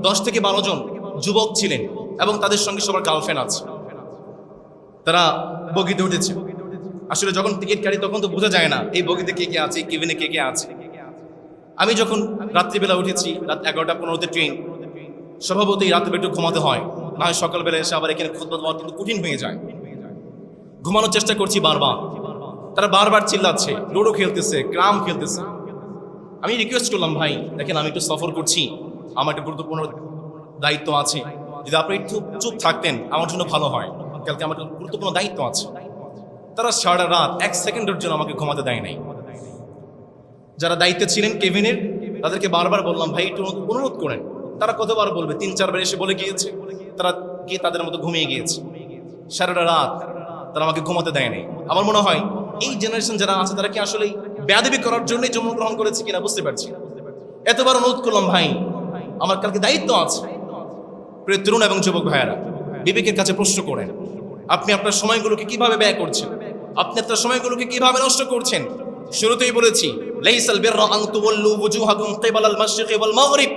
10 থেকে 12 জন যুবক ছিলেন এবং তাদের সঙ্গে সবার গার্লফ্রেন্ড আছে। তারা বগিতে উঠেছে। আসলে যখন টিকিট কাটি তখন তো বোঝা যায় না এই বগিতে কে কে আছে, কেবিনে কে কে আছে। আমি যখন রাত্রিবেলা উঠেছি, রাত 11:15 ট্রেন, স্বভাবতই রাতে একটু ঘুমাতে হয়, না হয় সকালবেলা এসে আবার এখানে খুতবা দেওয়া কিন্তু কঠিন হয়ে যায়। ঘুমানোর চেষ্টা করছি বারবার। তারা বারবার চিল্লাচ্ছে, লুডো খেলতেছে, ক্রাম খেলতেছে। আমি রিকোয়েস্ট করলাম, ভাই দেখেন আমি একটু সফর করছি, আমার একটা গুরুত্বপূর্ণ দায়িত্ব আছে, যদি আপনি একটু চুপ থাকতেন আমার জন্য ভালো হয়, কালকে আমার একটা গুরুত্বপূর্ণ দায়িত্ব আছে। তারা সারা রাত 1 সেকেন্ডের জন্য আমাকে ঘুমাতে দেয় নাই। যারা দায়িত্বে ছিলেন কেবিনের, তাদেরকে বারবার বললাম, ভাই একটু অনুরোধ করেন। তারা কতবার বলবে, 3-4 বার এসে বলে গিয়েছে, তারা গিয়ে তাদের মতো ঘুমিয়ে গিয়েছে। সারা রাত তারা আমাকে ঘুমাতে দেয় নাই। আমার মনে হয় এই জেনারেশন যারা আছে তারা কি আসলে বেয়াদবি করার জন্যই জন্মগ্রহণ করেছে কিনা বুঝতে পারছি না। এতবার অনুরোধ করলাম, ভাই আমার কালকে দায়িত্ব আছে। প্রিয় তরুণ এবং যুবক ভাইয়েরা, বিবেকের কাছে প্রশ্ন করেন, আপনি আপনার সময়গুলোকে কিভাবে ব্যয় করছেন? আপনি আপনার সময়গুলোকে কিভাবে নষ্ট করছেন? শুরুতেই বলেছি, লাইসাল বিররা আন তুওয়াল্লু ওয়ুজুহাকুম কিবালাল মাশরিকি ওয়াল মাগরিব।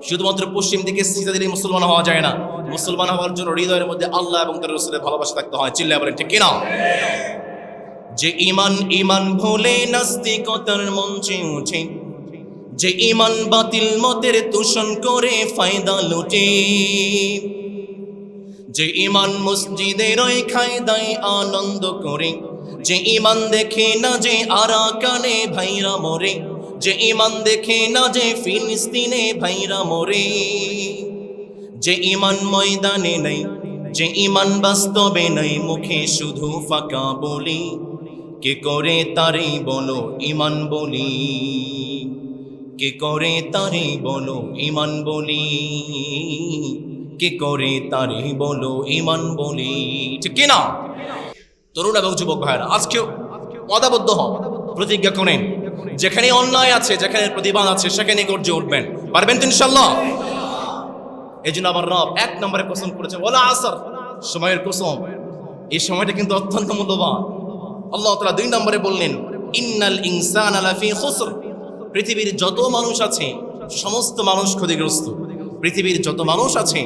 শুধুমাত্র পশ্চিম দিকে সিজদা দিলে মুসলমান হওয়া যায় না। মুসলমান হওয়ার জন্য হৃদয়ের মধ্যে আল্লাহ এবং তার রাসূলের ভালোবাসা থাকতে হয়। চিল্লায়ে বলেন ঠিক কিনা? যে ঈমান ভুলে নাস্তিকতার মঞ্চে উঠে, যে ঈমান বাতিল মতের তোষণ করে ফায়দা লুটে, যে ঈমান মসজিদের ওই খায়দায় আনন্দ করে, যে ঈমান দেখে না যে আরাকানে ভাইরা মরে, যে ঈমান দেখে না যে ফিলিস্তিনে ভাইরা মরে, যে ঈমান ময়দানে নাই, যে ঈমান বাস্তবে নাই, মুখে শুধু ফাঁকা বলি, কে করে তারে বলো ঈমান বলি, কে করে তারে বলো ঈমান বলি, কে করে তারে বলো ঈমান বলি। ঠিক কিনা? তরুণ এবং যুবক ভাইরা, আজকেও ওয়াদাবদ্ধ হন, প্রতিজ্ঞা করেন, যেখানে অন্যায় আছে, যেখানে প্রতিবাদ আছে, সেখানে গর্জে উঠবেন। পারবেন তো ইনশাআল্লাহ? এই জন্য আমার রব 1 নম্বরে কসম করেছেন, ওয়ালা আসর, সময়ের কসম। এই সময়টা কিন্তু অত্যন্ত মূল্যবান। আল্লাহ তাআলা 2 নম্বরে বললেন, ইন্নাল ইনসানা লাফি খুসর। পৃথিবীর যত মানুষ আছে সমস্ত মানুষ ক্ষতিগ্রস্ত। পৃথিবীর যত মানুষ আছে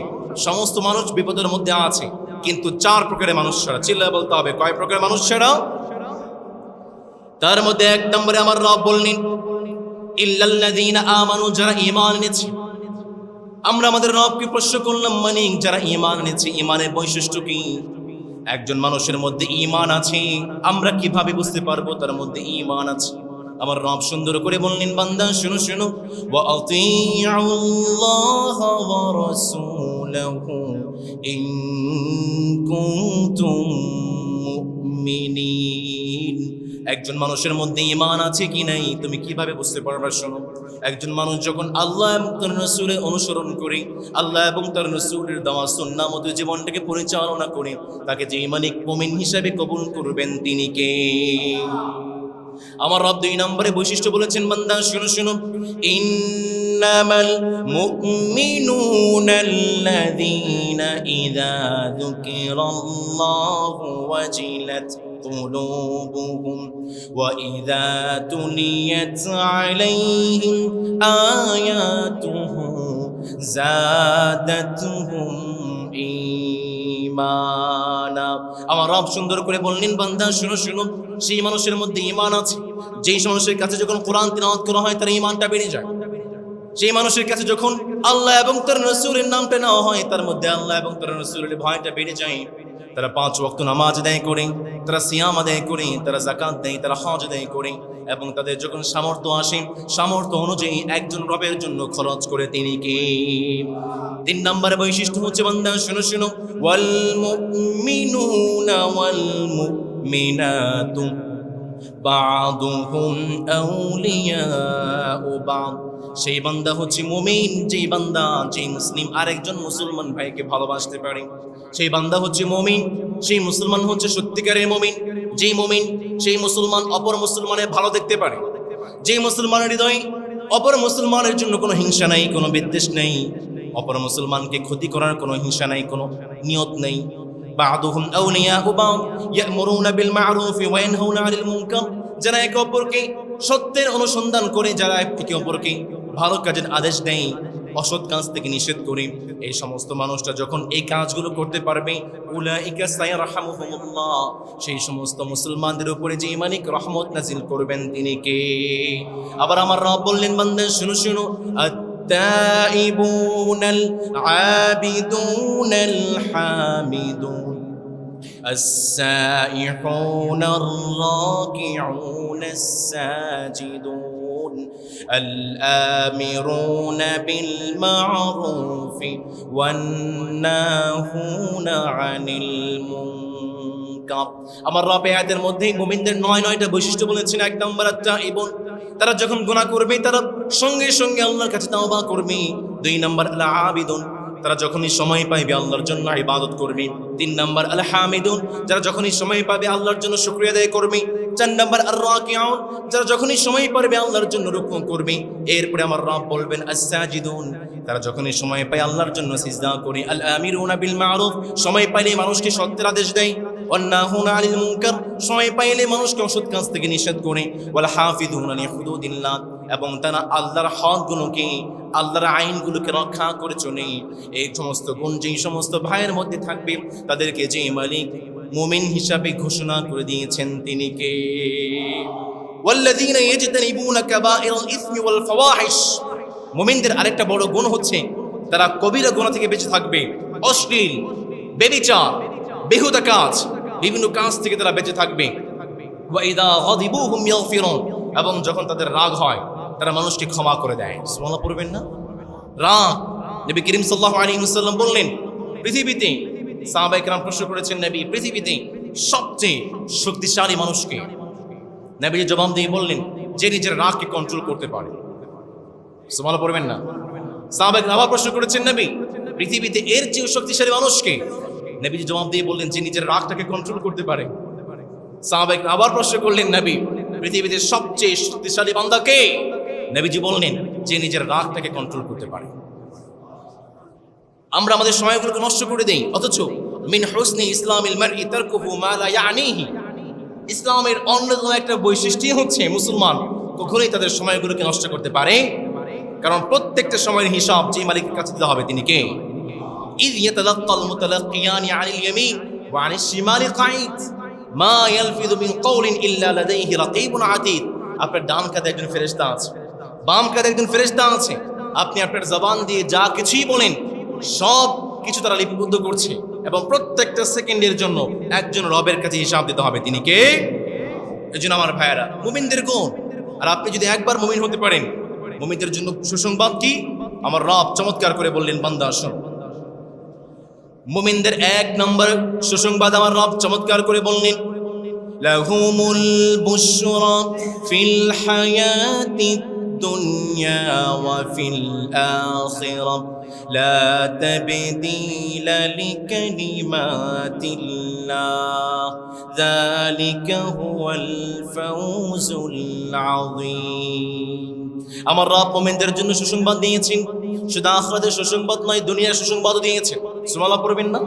সমস্ত মানুষ বিপদের মধ্যে আছে, কিন্তু 4 প্রকারের মানুষ ছাড়া। চিল্লায় বলতে হবে, কয় প্রকারের মানুষ ছাড়া? তার মধ্যে 1 নম্বরে আমার রব বললেন, ইল্লাল্লাযীনা আমানু, যারা ঈমান এনেছে। আমরা আমাদের রবকে প্রশ্ন করলাম, মানে যারা ঈমান এনেছে, ঈমানের বৈশিষ্ট্য কি? একজন মানুষের মধ্যে ঈমান আছে, আমরা কিভাবে বুঝতে পারবো তার মধ্যে ঈমান আছে? আমার রব সুন্দর করে বললেন, বান্দা শুনো শুনো, ওয়া আতিউল্লাহ ওয়া রাসূলাহু ইন কুনতুম মুমিনিন। একজন মানুষের মধ্যে ঈমান আছে কি নাই তুমি কিভাবে বুঝতে পারবে? শোনো, একজন মানুষ যখন আল্লাহ এবং তার রাসূলের অনুসরণ করে, আল্লাহ এবং তার রাসূলের দেওয়া সুন্নাহ মতো জীবনটাকে পরিচালনা করে, তাকে যে ঈমানিক মুমিন হিসেবে কবুল করবেন তিনি কে? আমার রব 2 নম্বরে বৈশিষ্ট্য বলেছেন, বান্দা শুনো শুনো, ইন্নামাল মুমিনুনাল্লাযীনা ইযা যুকিরাল্লাহু ওয়াজিলাত قلوبهم وإذا تليت عليهم آياته زادتهم إيمانا আমার রব সুন্দর করে বললেন, বান্দা শুনো শুনো, সেই মানুষের মধ্যে ঈমান আছে যেই মানুষের কাছে যখন কোরআন তিলাওয়াত করা হয় তার ঈমানটা বেড়ে যায়। সেই মানুষের কাছে যখন আল্লাহ এবং তার রাসূলের নামটা নেওয়া হয় তার মধ্যে আল্লাহ এবং তার রাসূলের ভয়টা বেড়ে যায়। তারা 5 ওয়াক্ত নামাজ আদায় করে, তারা সিয়াম আদায় করে, তারা যাকাত দেয়, তারা হজ আদায় করে, এবং তাদের যখন সামর্থ্য আসে সামর্থ্য অনুযায়ী একজন রবের জন্য খরচ করে তিনি কে? 3 নম্বর বৈশিষ্ট্য হচ্ছে, বান্দা শুনো শুনো, ওয়াল মুমিনুনা ওয়াল মুমিনাতু বা'দুহুম আউলিয়াউ বা'দ। সেই বান্দা হচ্ছে মুমিন, যেই বান্দা যেই মুসলিম আরেকজন মুসলমান ভাইকে ভালোবাসতে পারে, সেই বান্দা হচ্ছে মুমিন। সেই মুসলমান হচ্ছে সত্যিকারের মুমিন, যেই মুমিন সেই মুসলমান অপর মুসলমানের ভালো দেখতে পারে, যেই মুসলমানের হৃদয়ে অপর মুসলমানের জন্য কোনো হিংসা নাই, কোনো বিদ্বেষ নেই, অপর মুসলমানকে ক্ষতি করার কোনো হিংসা নাই, কোনো নিয়ত নেই। বা'দুহুম আউলিয়াউ বা'দ ইয়া'মুরুনা বিল মা'রুফি ওয়া ইয়ানহাউনা 'আনিল মুনকার। যারা একে অপরকে সত্যের অনুসন্ধান করে, যারা একে অপরকে ভালো কাজের আদেশ দেয়, অসৎ কাজ থেকে নিষেধ করে, এই সমস্ত মানুষটা যখন এই কাজগুলো করতে পারবে, উলাইকা সায়ারহামুহুমুল্লাহ, সেই সমস্ত মুসলমানদের উপরে যে ইমানিক রহমত নাজিল করবেন তিনি কে? আবার আমার রব বললেন, বান্দা শুনো শুনো, আত-তাইবুনাল আবিদুনাল হামিদুন السائحون الراكعون الساجدون الآمرون بالمعروف والناهون عن المنكر। আমার রব আয়াতের মধ্যে মুমিনদের 9টা বৈশিষ্ট্য বলেছেন। 1 নম্বর আত-তাইবুন, তারা যখন গুনাহ করবে তারা সঙ্গে সঙ্গে আল্লাহর কাছে তাওবা করবে। 2 নম্বর আল-আবিদুন, তারা যখনই সময় পাইবে আল্লাহর জন্য ইবাদত করবে। 3 নম্বর আল হামিদুন, যারা যখনই সময় পাবে আল্লাহর জন্য শুকরিয়া আদায় করবে। 4 নম্বর আর রাকিউন, যারা যখনই সময় পাবে আল্লাহর জন্য রুকু করবে। এরপরে আমার রব বলবেন আস-সাজিদুন, তারা যখনই সময় পায় আল্লাহর জন্য সিজদা করে। আল আমিরুনা বিল মারুফ, সময় পাইলে মানুষকে সত্যের আদেশ দেয়। ওয়ান নাহুনা আনিল মুনকার, সময় পাইলে মানুষকে অসৎ কাজ থেকে নিষেধ করে। ওয়াল হাফিজুনা লিহুদুদিল্লাহ, এবং তারা আল্লাহর হকগুলোকে, আল্লাহর আইনগুলোকে রক্ষা করে চলে। এই সমস্ত গুণ যেই সমস্ত ভাইয়ের মধ্যে থাকবে তাদেরকে যে মালিক মুমিন হিসাবে ঘোষণা করে দিয়েছেন তিনি কে? ওয়াল্লাযীনা ইয়াজতানিবুনা কাবাইরাল ইসমি ওয়াল ফাওয়াহিশ, মুমিনদের আরেকটা বড় গুণ হচ্ছে তারা কবিরা গুনাহ থেকে বেঁচে থাকবে। অশ্লীল, ব্যভিচার, বেহুদা কাজ, বিভিন্ন কাজ থেকে তারা বেঁচে থাকবে। ওয়া ইযা গাদিবু হুম ইয়াগফিরুন, এবং যখন তাদের রাগ হয় তারা মানুষকে ক্ষমা করে দেয়। সুবহানাল্লাহ পড়বেন না? রাগ, নবী করিম সাল্লাল্লাহু আলাইহি ওয়াসাল্লাম বললেন, পৃথিবীতে, সাহাবায়ে কেরাম প্রশ্ন করেছেন, নবী পৃথিবীতে সবচেয়ে শক্তিশালী মানুষকে? নবী জবাব দিয়ে বললেন, যে নিজের রাগকে কন্ট্রোল করতে পারে। সুবহানাল্লাহ পড়বেন না? সাহাবায়ে কেরাম আবার প্রশ্ন করেছেন, নবী পৃথিবীতে এর চেয়ে শক্তিশালী মানুষকে? নবী জবাব দিয়ে বললেন, যে নিজের রাগটাকে কন্ট্রোল করতে পারে। সাহাবায়ে কেরাম আবার প্রশ্ন করলেন, নবী পৃথিবীতে সবচেয়ে শক্তিশালী বান্দা কে? নবীজি বললেন, যে নিজের রাগটাকে কন্ট্রোল করতে পারে। আমরা আমাদের সময়গুলোকে নষ্ট করে দেই, অথচ মিন হুসনি ইসলামিল মারই তারকুহু মা লা ইয়ানিহি, ইসলামের অন্যতম একটা বৈশিষ্ট্য হচ্ছে মুসলমান কখনোই তাদের সময়গুলোকে নষ্ট করতে পারে, কারণ প্রত্যেকটা সময়ের হিসাব যে মালিকের কাছে দিতে হবে তিনি কে? ইয ইয়াতালাক্কাল মুতালাক্কিয়ানি আনিল ইয়ামিন ওয়া আনিশ শিমালি কাঈদ মা ইয়ালফিযু মিন কওলিন ইল্লা লাদাইহি রাকীবুন আতীদ। আপনার ডান কাঁধে একজন ফেরেশতা আছে, বাম কাঁধে একজন ফেরেশতা আছে। আপনি আপনার জবান দিয়ে যা কিছুই বলেন সব কিছু তারা লিপিবদ্ধ করছে, এবং প্রত্যেকটা সেকেন্ডের জন্য একজন রবের কাছে হিসাব দিতে হবে, তিনি কে? এজন্য আমার ভাইয়েরা, মুমিনদের গুণ। আর আপনি যদি একবার মুমিন হতে পারেন, মুমিনদের জন্য সুসংবাদ কি? আমার রব চমৎকার করে বললেন, বান্দা শোন, মুমিনদের 1 নম্বর সুসংবাদ আমার রব চমৎকার করে বললেন, লাহুমুল বুশরা ফিল হায়াতিদ দুনিয়া ওয়া ফিল আখিরাহ লা তাবদীলা লিকালিমাতিল্লাহ যালিকা হুয়াল ফাওজুল আযীম। আমার রব মুমিনদের জন্য সুসংবাদ দিয়েছেন, শুধু আখিরাতের সুসংবাদ নয়, দুনিয়ার সুসংবাদও দিয়েছেন। সুবহানাল্লাহ পড়বেন না?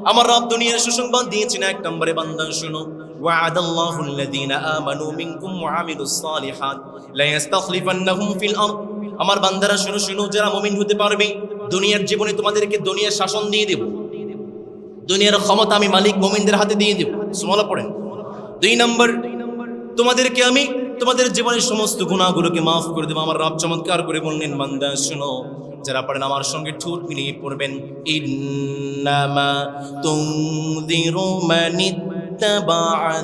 আমার রব দুনিয়ার সুসংবাদ দিয়েছেন। 1 নম্বরে বান্দা শুনো, ওয়া'আদাল্লাহু আল্লাযীনা আমানু মিনকুম ওয়া আমিলুস সালিহাত লা ইস্তাখলিফান্নাহুম ফিল আরদ। আমার বান্দারা শুনো শুনো, যারা মুমিন হতে পারবে দুনিয়ার জীবনে তোমাদেরকে দুনিয়ার শাসন দিয়ে দেব। দুনিয়ার ক্ষমতা আমি মালিক মুমিনদের হাতে দিয়ে দেব। সুবহানাল্লাহ পড়েন। 2 নম্বর, তোমাদেরকে আমি তোমাদের জীবনের সমস্ত গুনাহগুলোকে মাফ করে দেব। আমার রব চমৎকার করে বললেন, বান্দা শোনো, যারা পড়েন আমার সঙ্গে ঠোঁট মিলিয়ে পড়বেন, ইন্নামা তুনযিরু মানিত্তাবাআ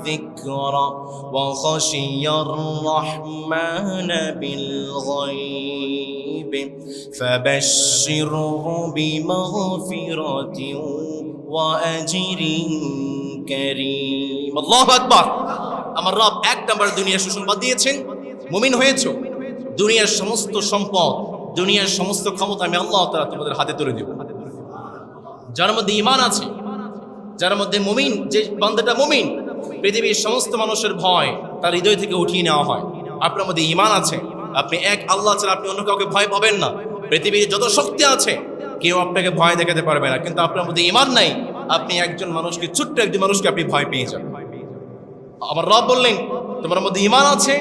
যিকরা ওয়া খাশিয়ার রাহমানা বিল গায়ব ফাবাশশিরহু বিমাগফিরাতিন ওয়া আজরিন কারীম। আল্লাহু আকবার। আমার রব 1 নম্বর দুনিয়ার সুসংবাদ দিয়েছেন, মুমিন হয়েছো, দুনিয়ার সমস্ত সম্পদ, দুনিয়ার সমস্ত ক্ষমতা আমি আল্লাহ তাআলা তোমাদের হাতে তুলে দেব। যার মধ্যে ঈমান আছে, যার মধ্যে মুমিন, যে বান্দাটা মুমিন, পৃথিবীর সমস্ত মানুষের ভয় তার হৃদয় থেকে উঠিয়ে নেওয়া হয়। আপনার মধ্যে ঈমান আছে, আপনি এক আল্লাহ ছাড়া আপনি অন্য কাউকে ভয় পাবেন না। পৃথিবীর যত শক্তি আছে কেউ আপনাকে ভয় দেখাতে পারবে না, কিন্তু আপনার মধ্যে ঈমান নাই, আপনি একজন মানুষকে, ছোট্ট একজন মানুষকে আপনি ভয় পেয়ে যান। আমার রব বললেন, তোমার মধ্যে ঈমান আছে,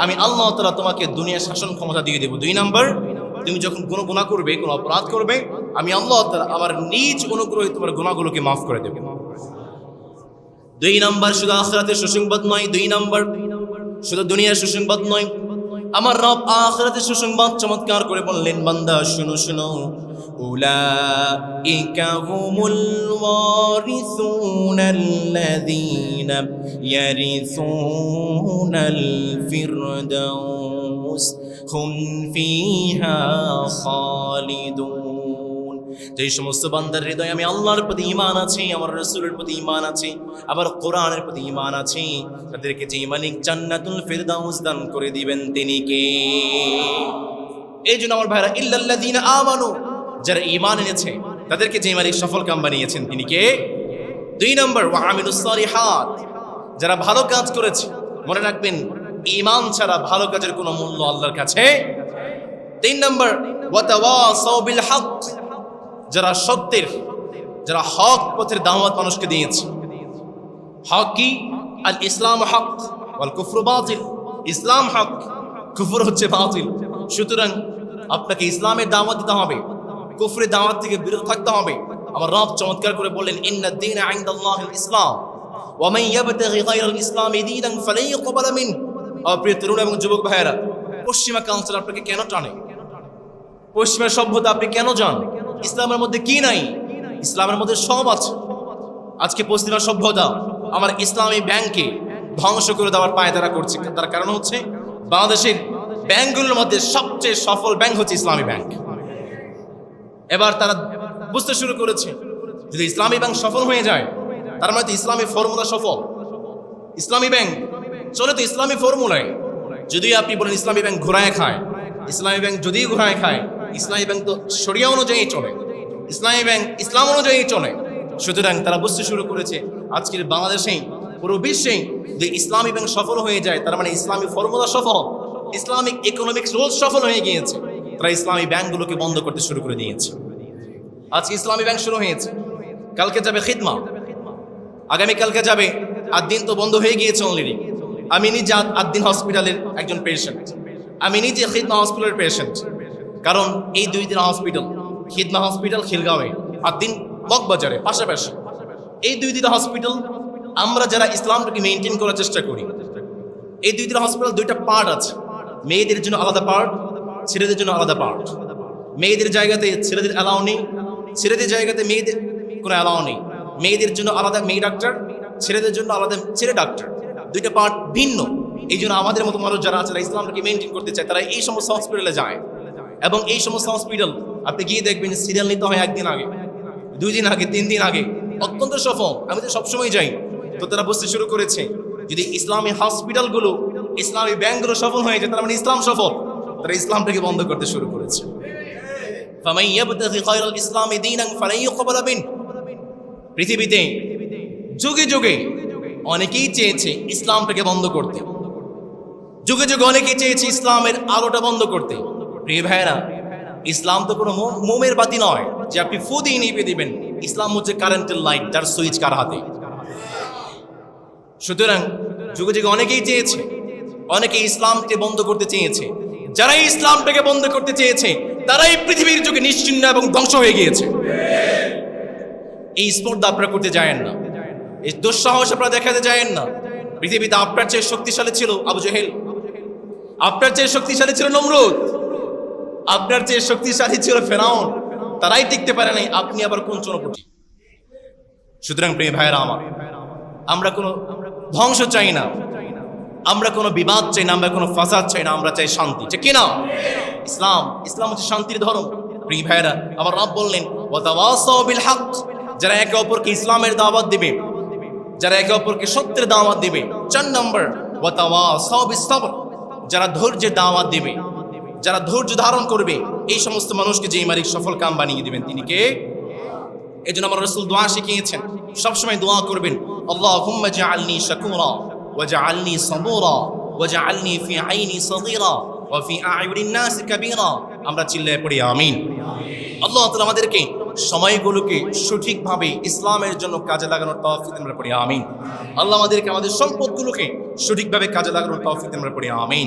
আমি আল্লাহ তাআলা তোমাকে দুনিয়ার শাসন ক্ষমতা দিয়ে দেব। 2 নম্বর, তুমি যখন কোনো গুনাহ করবে, কোনো অপরাধ করবে, আমি আল্লাহ তাআলা আমার নিজ অনুগ্রহে তোমার গুনাহগুলোকে মাফ করে দেব। 2 নম্বর, শুধু আখিরাতের সুসংবাদ নয়, 2 নম্বর শুধু দুনিয়ার সুসংবাদ নয়, আমার রব আখিরাতের সুসংবাদ চমৎকার করে বললেন, বান্দা শুনো শুনো, উলাইকা হুমুল ওয়ারিসুনাল্লাযীনা ইয়ারিসুনাল ফিরদাউস হুম ফিহা খালিদুন। যে সমস্ত বান্দার হৃদয়ে আমি আল্লাহর প্রতি ঈমান আছে, আমার রাসূলের প্রতি ঈমান আছে, আবার কোরআনের প্রতি ঈমান আছে, তাদেরকে যে মালিক জান্নাতুল ফিরদাউস দান করে দিবেন তিনি কে? এই জন্য আমার ভাইরা, ইল্লাল্লাযীনা আমানু, যারা ঈমান এনেছে তাদেরকে যে মালিক সফল কাম বানিয়েছেন তিনি কে? 2 নম্বর, ওয়া আমিলুস সালিহাত, যারা ভালো কাজ করেছে। মনে রাখবেন, ঈমান ছাড়া ভালো কাজের কোনো মূল্য আল্লাহর কাছে। 3 নম্বর, ওয়া তাওয়াসাউ বিল হক, যারা সত্যের, যারা হক পথের দাওয়াত মানুষকে দিয়েছে। হক কি? আল ইসলাম হক ওয়াল কুফরু বাতিল। ইসলাম হক, কুফর হচ্ছে বাতিল। সুতরাং আপনাকে ইসলামের দাওয়াত দিতে হবে, কুফরের দাওয়াত থেকে বিরত থাকতে হবে। আমার রব চমৎকার করে বললেন, ইন্নাদ দীনা ইনদাল্লাহিল ইসলাম ওয়া মান ইয়াবতাগি গায়রাল ইসলামি দীনান ফালান ইউকবালা মিন। প্রিয় তরুণ এবং যুবক ভাইয়েরা, পশ্চিমা কালচার আপনাকে কেন টানে? পশ্চিমা সভ্যতা আপনি কেন যান? ইসলামের মধ্যে কি নাই? ইসলামের মধ্যে সব আছে। আজকে পশ্চিমা সভ্যতা আমার ইসলামী ব্যাংকে ধ্বংস করে দেওয়ার পায়তারা করছে। তার কারণ হচ্ছে, বাংলাদেশের ব্যাংকগুলোর মধ্যে সবচেয়ে সফল ব্যাংক হচ্ছে ইসলামী ব্যাংক। এবার তারা বুঝতে শুরু করেছে, যদি ইসলামী ব্যাংক সফল হয়ে যায়, তার মানে তো ইসলামী ফর্মুলা সফল। ইসলামী ব্যাংক চলে তো ইসলামী ফর্মুলায়। যদি আপনি বলেন ইসলামী ব্যাংক ঘোরায় খায়, ইসলামী ব্যাংক যদি ঘোরায় খায়, ইসলামী ব্যাংক তো শরিয়া অনুযায়ী চলে, ইসলামী ব্যাংক ইসলাম অনুযায়ী চলে। সুতরাং তারা বুঝতে শুরু করেছে, আজকের বাংলাদেশেই, পুরো বিশ্বেই যদি ইসলামী ব্যাংক সফল হয়ে যায়, তার মানে ইসলামী ফর্মুলা সফল, ইসলামিক ইকোনমিক্স রুলস সফল হয়ে গিয়েছে। তারা ইসলামী ব্যাংকগুলোকে বন্ধ করতে শুরু করে দিয়েছে। আজকে ইসলামী ব্যাংক শুরু হয়েছে, কালকে যাবে খিদমা, আগামীকালকে যাবে আদ্দিন, তো বন্ধ হয়ে গিয়েছে অলরেডি। আমি নিজে আদ্দিন হসপিটালের একজন পেশেন্ট, আমি নিজে খিদমা হসপিটালের পেশেন্ট। কারণ এই 2 হসপিটাল, খিদমা হসপিটাল খিলগাঁওয়ে, আদ্দিন মগবাজারে, পাশাপাশি। এই 2 হসপিটাল আমরা যারা ইসলামটাকে মেনটেন করার চেষ্টা করি, এই 2 হসপিটাল 2টা পার্ট আছে। মেয়েদের জন্য আলাদা পার্ট, ছেলেদের জন্য আলাদা পার্ট। মেয়েদের জায়গাতে ছেলেদের অ্যালাউ নেই, ছেলেদের জায়গাতে মেয়েদের কোনো অ্যালাউ নেই। মেয়েদের জন্য আলাদা মেয়ে ডাক্তার, ছেলেদের জন্য আলাদা ছেলে ডাক্তার। 2টা পার্ট ভিন্ন। এই জন্য আমাদের মতো মানুষ যারা আছে, ইসলামটাকে মেনটেন করতে চায়, তারা এই সমস্ত হসপিটালে যায়। এবং এই সমস্ত হসপিটাল আপনি গিয়ে দেখবেন সিরিয়াল নিতে হয় 1 দিন আগে, 2 দিন আগে, 3 দিন আগে। অত্যন্ত সফল, আমি তো সবসময় যাই। তো তারা বুঝতে শুরু করেছে, যদি ইসলামী হসপিটালগুলো, ইসলামী ব্যাংকগুলো সফল হয়ে যায়, তার মানে ইসলাম সফল। তারা ইসলামটাকে বন্ধ করতে শুরু করেছে। ফামান ইয়াবতাগি গায়রাল ইসলামি দীনান ফালান ইউকবালা মিন। পৃথিবীতে যুগে যুগে অনেকেই চেয়েছে ইসলামটাকে বন্ধ করতে, যুগে যুগে অনেকেই চেয়েছে ইসলামের আলোটা বন্ধ করতে। প্রিয় ভাইরা, ইসলাম তো কোনো মোমের বাতি নয় যে আপনি ফু দিয়ে নিভে দিবেন। ইসলাম হচ্ছে কারেন্টের লাইট, যার সুইচ কার হাতে। সুতরাং যুগে যুগে অনেকেই চেয়েছে, অনেকে ইসলামকে বন্ধ করতে চেয়েছে। যারা ইসলামটাকে বন্ধ করতে চেয়েছে, তারাই পৃথিবীর যুগে নিশ্চিহ্ন এবং ধ্বংস হয়ে গিয়েছে। এই স্পর্ধা আপনারা করতে যায়েন না, এই দুঃসাহস আপনারা দেখাতে যায়েন না। পৃথিবীতে আপনার চেয়ে শক্তিশালী ছিল আবু জেহেল, আপনার চেয়ে শক্তিশালী ছিল নমরুদ, আপনার চেয়ে শক্তিশালী ছিল ফেরাউন, তারাই টিকতে পারে নাই, আপনি আবার কোন চনপটি। সুতরাং প্রিয় ভাইয়েরা আমার, আমরা কোনো ধ্বংস চাই না, আমরা কোনো বিবাদ চাই না, আমরা কোনো ফাসাদ চাই না, আমরা চাই শান্তি, ঠিক কিনা? ইসলাম হচ্ছে শান্তির ধর্ম। প্রিয় ভাইয়েরা আমার, রব বললেন ওয়াতাওয়াসাউ বিল হক, যারা একে অপরকে ইসলামের দাওয়াত দিবে, যারা একে অপরকে সত্যের দাওয়াত দিবে। 4 নম্বর ওয়াতাওয়াসাউ বিস সবর, যারা ধৈর্যের দাওয়াত দিবে, যারা ধৈর্য ধারণ করবে, এই সমস্ত মানুষকে যেই মালিক সফল কাম বানিয়ে দিবেন তিনি কে? এই জন্য আমার রাসূল দোয়া শিখিয়েছেন, সবসময় দোয়া করবেন, আল্লাহুম্মা জাআলনি শাকুরা ওয়াজআলনি সাবুরা ওয়াজআলনি ফি আইনি সাগীরা ওয়া ফি আ'য়ুনিন নাস কাবীরা। আমরা চিল্লায়ে পড়ি আমিন। আল্লাহ তাআলা আমাদেরকে সময়গুলোকে সঠিকভাবে ইসলামের জন্য কাজে লাগানোর তৌফিক আমরা পড়ি আমিন। আল্লাহ আমাদেরকে আমাদের সম্পদগুলোকে সঠিকভাবে কাজে লাগানোর তৌফিক আমরা পড়ি আমিন।